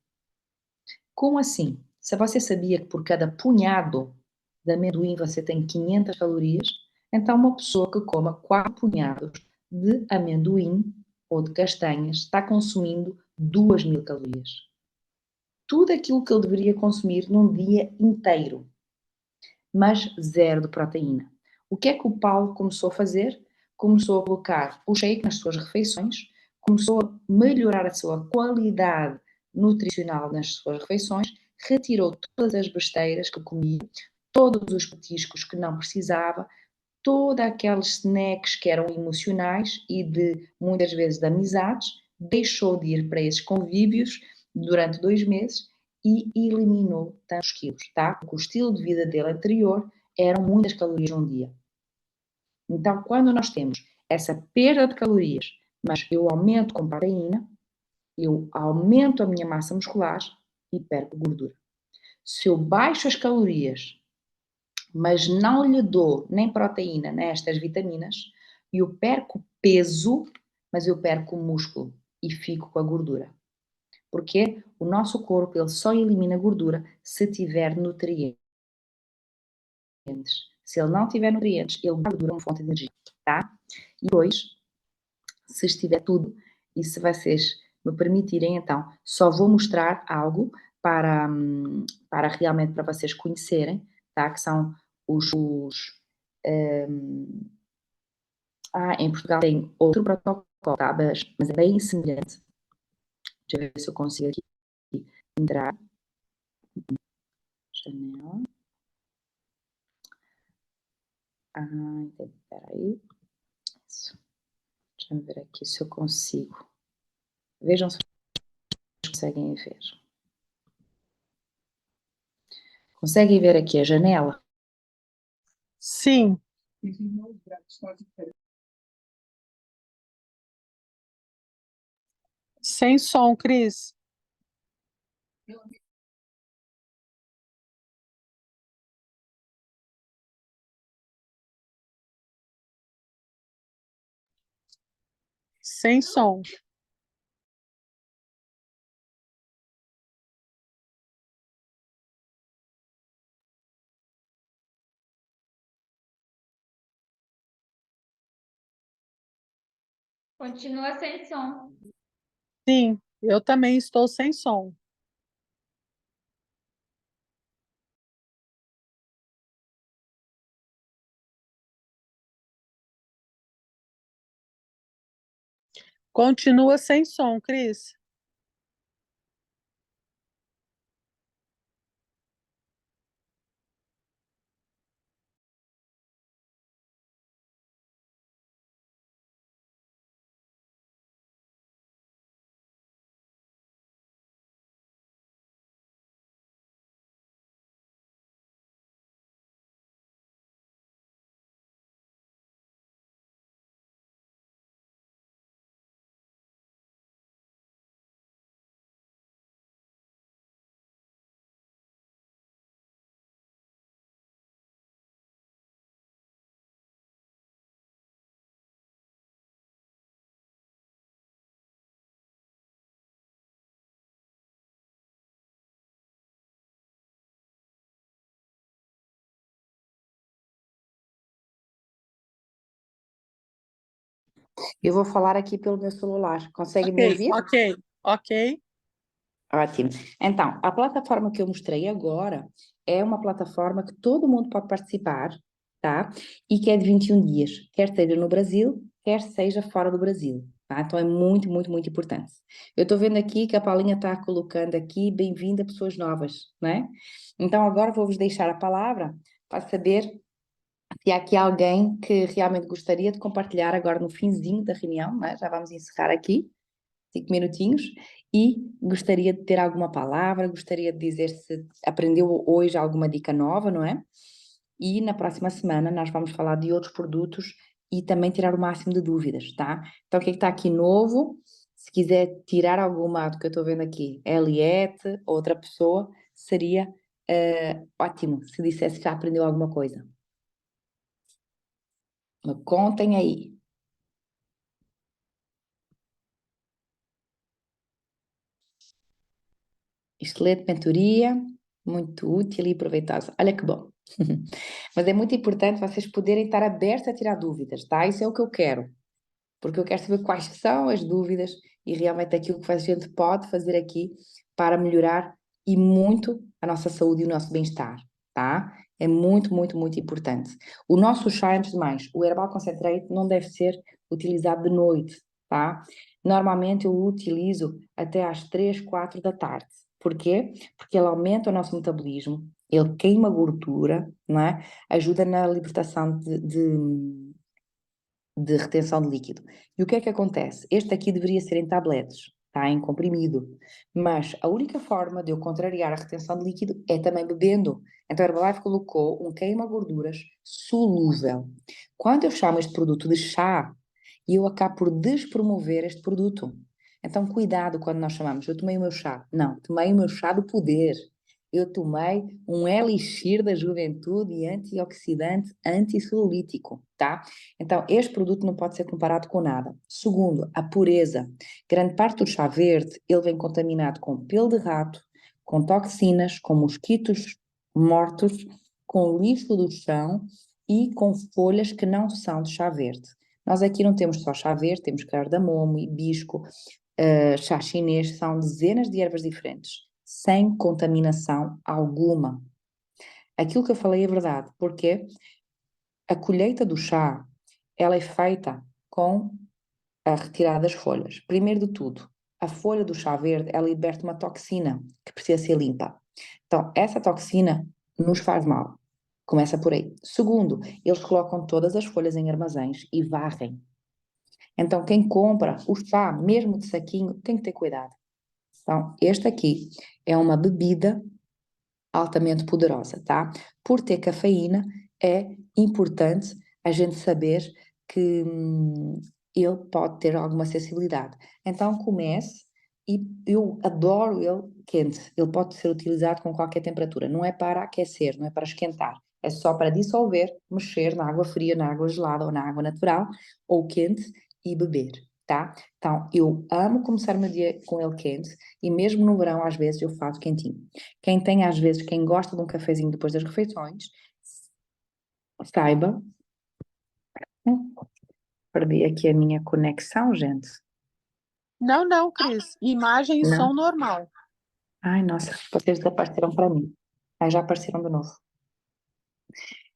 Como assim? Se você sabia que por cada punhado de amendoim você tem 500 calorias, então uma pessoa que coma 4 punhados de amendoim ou de castanhas está consumindo 2.000 calorias. Tudo aquilo que ele deveria consumir num dia inteiro, mas zero de proteína. O que é que o Paulo começou a fazer? Começou a colocar o shake nas suas refeições, começou a melhorar a sua qualidade nutricional nas suas refeições, retirou todas as besteiras que comia, todos os petiscos que não precisava, todos aqueles snacks que eram emocionais e de, muitas vezes, de amizades, deixou de ir para esses convívios durante 2 meses e eliminou tantos quilos, tá? Porque o estilo de vida dele anterior eram muitas calorias num dia. Então, quando nós temos essa perda de calorias, mas eu aumento com proteína, eu aumento a minha massa muscular e perco gordura. Se eu baixo as calorias, mas não lhe dou nem proteína, nem estas vitaminas, eu perco peso, mas eu perco músculo e fico com a gordura. Porque o nosso corpo ele só elimina gordura se tiver nutrientes. Se ele não tiver nutrientes, ele dá gordura uma fonte de energia, tá? E depois, se estiver tudo, e se vocês me permitirem, então, só vou mostrar algo para realmente para vocês conhecerem, tá? Que são em Portugal tem outro protocolo, tá? Mas é bem semelhante. Deixa eu ver se eu consigo aqui entrar. Janela. Espera aí. Deixa-me ver aqui se eu consigo. Vejam se vocês conseguem ver. Conseguem ver aqui a janela? Sim, sem som, Cris. Sem som. Continua sem som. Sim, eu também estou sem som. Continua sem som, Cris. Eu vou falar aqui pelo meu celular. Conseguem me Ok, ouvir? ok, ok. Ótimo. Então, a plataforma que eu mostrei agora é uma plataforma que todo mundo pode participar, tá? E que é de 21 dias, quer seja no Brasil, quer seja fora do Brasil, tá? Então é muito, muito, muito importante. Eu estou vendo aqui que a Paulinha está colocando aqui, bem-vinda pessoas novas, né? Então agora vou-vos deixar a palavra para saber se há aqui alguém que realmente gostaria de compartilhar agora no finzinho da reunião, né? Já vamos encerrar aqui. 5 minutinhos, e gostaria de ter alguma palavra, gostaria de dizer se aprendeu hoje alguma dica nova, não é? E na próxima semana nós vamos falar de outros produtos e também tirar o máximo de dúvidas, tá? Então o que é que está aqui novo? Se quiser tirar alguma do que eu estou vendo aqui, Eliette, outra pessoa, seria ótimo se dissesse que já aprendeu alguma coisa. Me contem aí. Excelente mentoria, muito útil e proveitosa. Olha que bom. Mas é muito importante vocês poderem estar abertos a tirar dúvidas, tá? Isso é o que eu quero, porque eu quero saber quais são as dúvidas e realmente aquilo que a gente pode fazer aqui para melhorar e muito a nossa saúde e o nosso bem-estar, tá? É muito, muito, muito importante. O nosso chá, antes de mais, o Herbal Concentrate não deve ser utilizado de noite, tá? Normalmente eu o utilizo até às 3, 4 da tarde. Porquê? Porque ele aumenta o nosso metabolismo, ele queima gordura, não é? Ajuda na libertação de retenção de líquido. E o que é que acontece? Este aqui deveria ser em tabletes, está em comprimido. Mas a única forma de eu contrariar a retenção de líquido é também bebendo. Então a Herbalife colocou um queima-gorduras solúvel. Quando eu chamo este produto de chá, eu acabo por despromover este produto. Então cuidado quando nós chamamos, eu tomei o meu chá. Não, tomei o meu chá do poder. Eu tomei um elixir da juventude antioxidante antissolulítico, tá? Então, este produto não pode ser comparado com nada. Segundo, a pureza. Grande parte do chá verde, ele vem contaminado com pelo de rato, com toxinas, com mosquitos mortos, com lixo do chão e com folhas que não são de chá verde. Nós aqui não temos só chá verde, temos cardamomo, hibisco, chá chinês, são dezenas de ervas diferentes, sem contaminação alguma. Aquilo que eu falei é verdade, porque a colheita do chá, ela é feita com a retirada das folhas. Primeiro de tudo, a folha do chá verde, ela liberta uma toxina que precisa ser limpa. Então, essa toxina nos faz mal. Começa por aí. Segundo, eles colocam todas as folhas em armazéns e varrem. Então, quem compra o chá, mesmo de saquinho, tem que ter cuidado. Então, este aqui é uma bebida altamente poderosa, tá? Por ter cafeína, é importante a gente saber que ele pode ter alguma sensibilidade. Então, comece, e eu adoro ele quente. Ele pode ser utilizado com qualquer temperatura. Não é para aquecer, não é para esquentar. É só para dissolver, mexer na água fria, na água gelada ou na água natural, ou quente, e beber, tá? Então, eu amo começar o meu dia com ele quente, e mesmo no verão, às vezes, eu faço quentinho. Quem tem, às vezes, quem gosta de um cafezinho depois das refeições, saiba. Perdi aqui a minha conexão, gente. Não, não, Cris. Imagem e Não? som normal. Ai, nossa, vocês desapareceram para mim. Aí já apareceram de novo.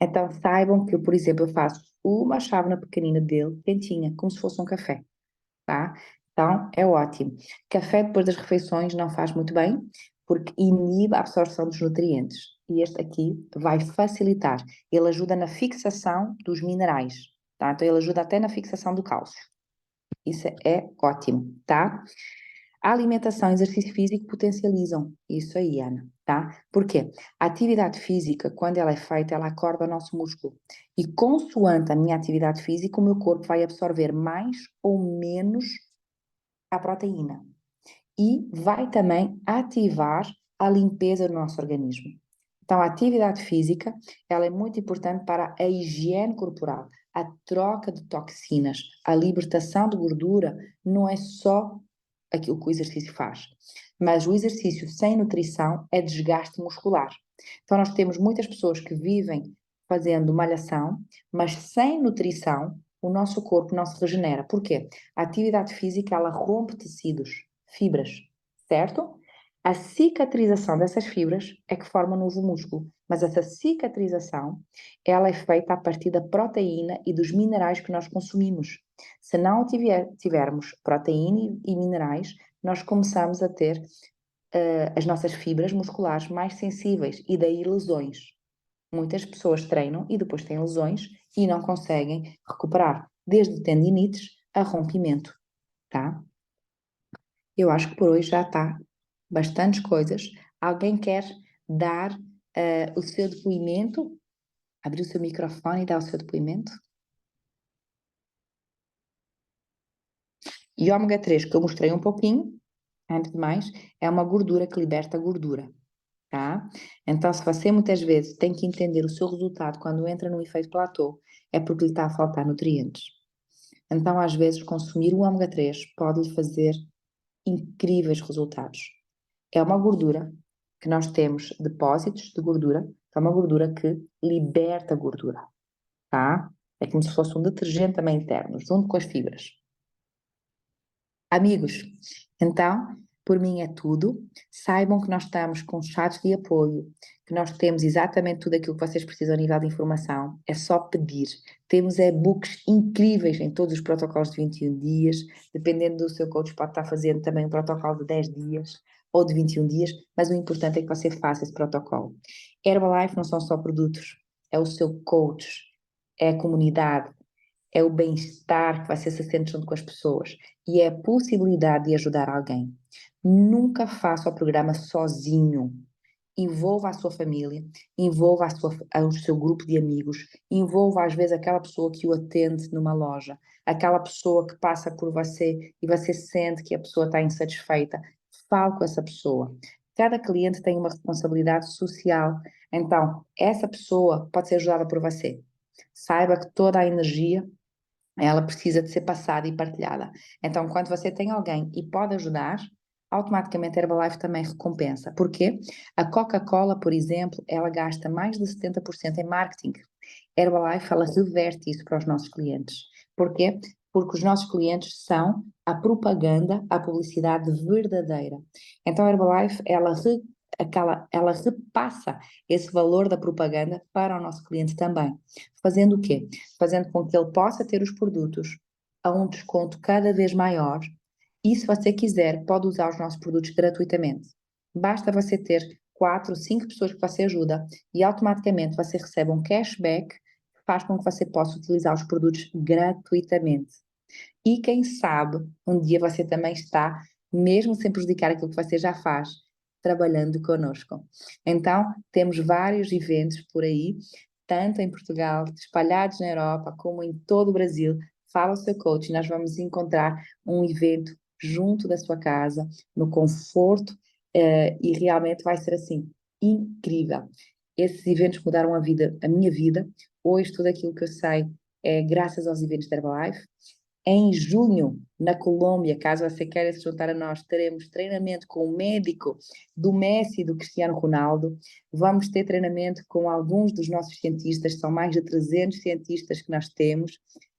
Então, saibam que, por exemplo, eu faço uma chávena pequenina dele, quentinha, como se fosse um café, tá? Então, é ótimo. Café depois das refeições não faz muito bem, porque inibe a absorção dos nutrientes. E este aqui vai facilitar. Ele ajuda na fixação dos minerais, tá? Então, ele ajuda até na fixação do cálcio. Isso é ótimo, tá? A alimentação e exercício físico potencializam isso aí, Ana, tá? Por quê? A atividade física, quando ela é feita, ela acorda o nosso músculo. E consoante a minha atividade física, o meu corpo vai absorver mais ou menos a proteína. E vai também ativar a limpeza do nosso organismo. Então, a atividade física, ela é muito importante para a higiene corporal, a troca de toxinas, a libertação de gordura, não é só aquilo que o exercício faz. Mas o exercício sem nutrição é desgaste muscular. Então, nós temos muitas pessoas que vivem fazendo malhação, mas sem nutrição, o nosso corpo não se regenera. Por quê? A atividade física, ela rompe tecidos, fibras, certo? A cicatrização dessas fibras é que forma um novo músculo. Mas essa cicatrização, ela é feita a partir da proteína e dos minerais que nós consumimos. Se não tivermos proteína e minerais, nós começamos a ter as nossas fibras musculares mais sensíveis e daí lesões. Muitas pessoas treinam e depois têm lesões e não conseguem recuperar, desde tendinites a rompimento, tá? Eu acho que por hoje já está bastantes coisas. Alguém quer dar o seu depoimento? Abrir o seu microfone e dar o seu depoimento? E ômega 3, que eu mostrei um pouquinho, antes de mais, é uma gordura que liberta gordura, tá? Então, se você muitas vezes tem que entender o seu resultado quando entra num efeito platô, é porque lhe está a faltar nutrientes. Então, às vezes, consumir o ômega 3 pode lhe fazer incríveis resultados. É uma gordura que nós temos depósitos de gordura, é uma gordura que liberta gordura, tá? É como se fosse um detergente também interno, junto com as fibras. Amigos, então, por mim é tudo. Saibam que nós estamos com chats de apoio, que nós temos exatamente tudo aquilo que vocês precisam a nível de informação. É só pedir. Temos e-books incríveis em todos os protocolos de 21 dias. Dependendo do seu coach, pode estar fazendo também um protocolo de 10 dias ou de 21 dias, mas o importante é que você faça esse protocolo. Herbalife não são só produtos, é o seu coach, é a comunidade, é o bem-estar que você se sente junto com as pessoas e é a possibilidade de ajudar alguém. Nunca faça o programa sozinho. Envolva a sua família, envolva o seu grupo de amigos, envolva às vezes aquela pessoa que o atende numa loja, aquela pessoa que passa por você e você sente que a pessoa está insatisfeita. Fale com essa pessoa. Cada cliente tem uma responsabilidade social, então essa pessoa pode ser ajudada por você. Saiba que toda a energia ela precisa de ser passada e partilhada. Então, quando você tem alguém e pode ajudar, automaticamente a Herbalife também recompensa. Porquê? A Coca-Cola, por exemplo, ela gasta mais de 70% em marketing. A Herbalife, ela reverte isso para os nossos clientes. Porquê? Porque os nossos clientes são a propaganda, a publicidade verdadeira. Então, a Herbalife, ela repassa esse valor da propaganda para o nosso cliente também. Fazendo o quê? Fazendo com que ele possa ter os produtos a um desconto cada vez maior. E se você quiser, pode usar os nossos produtos gratuitamente. Basta você ter 4, 5 pessoas que você ajuda e automaticamente você recebe um cashback que faz com que você possa utilizar os produtos gratuitamente. E quem sabe, um dia você também está, mesmo sem prejudicar aquilo que você já faz, trabalhando conosco. Então, temos vários eventos por aí, tanto em Portugal, espalhados na Europa, como em todo o Brasil. Fala o seu coach, nós vamos encontrar um evento junto da sua casa, no conforto, e realmente vai ser assim, incrível. Esses eventos mudaram a minha vida. Hoje, tudo aquilo que eu sei é graças aos eventos da Herbalife. Em junho, na Colômbia, caso você queira se juntar a nós, teremos treinamento com o médico do Messi e do Cristiano Ronaldo. Vamos ter treinamento com alguns dos nossos cientistas, são mais de 300 cientistas que nós temos.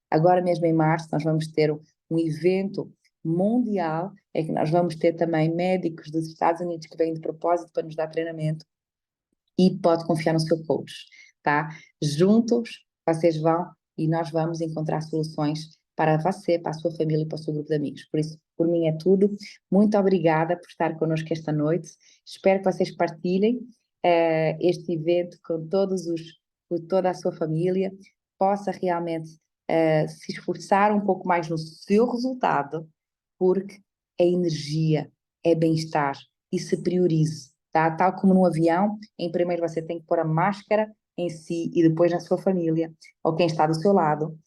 Agora mesmo em março, nós vamos ter um evento mundial, em que nós vamos ter também médicos dos Estados Unidos que vêm de propósito para nos dar treinamento, e pode confiar no seu coach, tá? Juntos, vocês vão e nós vamos encontrar soluções para você, para a sua família e para o seu grupo de amigos. Por isso, por mim é tudo. Muito obrigada por estar connosco esta noite. Espero que vocês partilhem este evento com toda a sua família, possa realmente se esforçar um pouco mais no seu resultado, porque é energia, é bem-estar, e se priorize, tá? Tal como no avião, em primeiro você tem que pôr a máscara em si e depois na sua família, ou quem está do seu lado,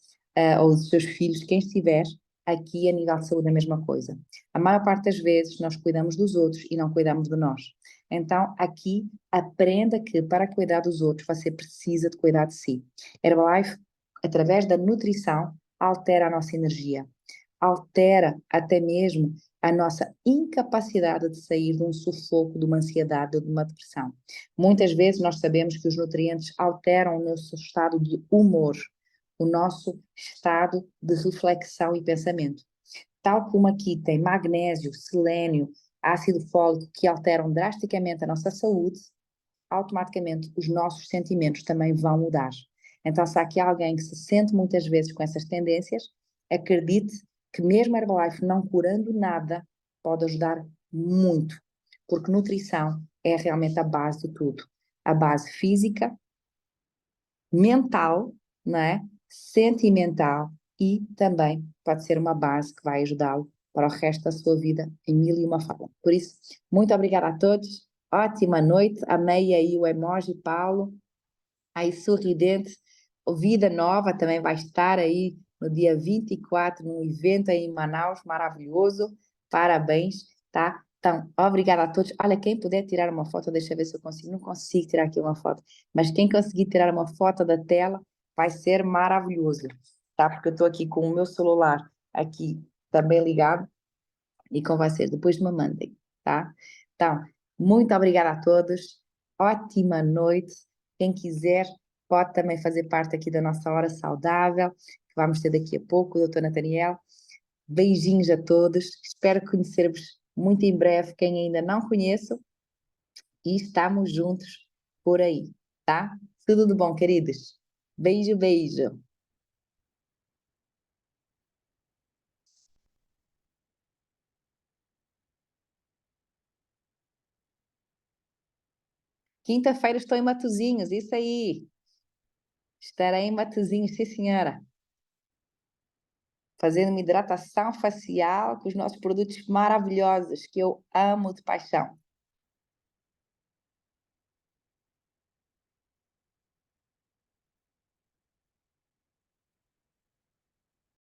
ou os seus filhos, quem estiver, aqui a nível de saúde é a mesma coisa. A maior parte das vezes nós cuidamos dos outros e não cuidamos de nós. Então, aqui, aprenda que para cuidar dos outros você precisa de cuidar de si. Herbalife, através da nutrição, altera a nossa energia, altera até mesmo a nossa incapacidade de sair de um sufoco, de uma ansiedade ou de uma depressão. Muitas vezes nós sabemos que os nutrientes alteram o nosso estado de humor, o nosso estado de reflexão e pensamento. Tal como aqui tem magnésio, selênio, ácido fólico, que alteram drasticamente a nossa saúde, automaticamente os nossos sentimentos também vão mudar. Então, se há aqui alguém que se sente muitas vezes com essas tendências, acredite que mesmo a Herbalife não curando nada, pode ajudar muito, porque nutrição é realmente a base de tudo. A base física, mental, não é? Sentimental, e também pode ser uma base que vai ajudá-lo para o resto da sua vida em mil e uma forma. Por isso, muito obrigada a todos, ótima noite, amei aí o emoji, Paulo, aí sorridente, Vida Nova também vai estar aí no dia 24, num evento aí em Manaus, maravilhoso, parabéns, tá? Então, obrigada a todos. Olha, quem puder tirar uma foto, deixa eu ver se eu consigo. Não consigo tirar aqui uma foto, mas quem conseguir tirar uma foto da tela, vai ser maravilhoso, tá? Porque eu estou aqui com o meu celular aqui também ligado e com vocês. Depois me mandem, tá? Então, muito obrigada a todos. Ótima noite. Quem quiser pode também fazer parte aqui da nossa hora saudável, que vamos ter daqui a pouco, o Dr. Nathaniel. Beijinhos a todos. Espero conhecer-vos muito em breve, quem ainda não conheço. E estamos juntos por aí, tá? Tudo de bom, queridos. Beijo, beijo. Quinta-feira estou em Matosinhos, isso aí. Estarei em Matosinhos, sim, senhora. Fazendo uma hidratação facial com os nossos produtos maravilhosos, que eu amo de paixão.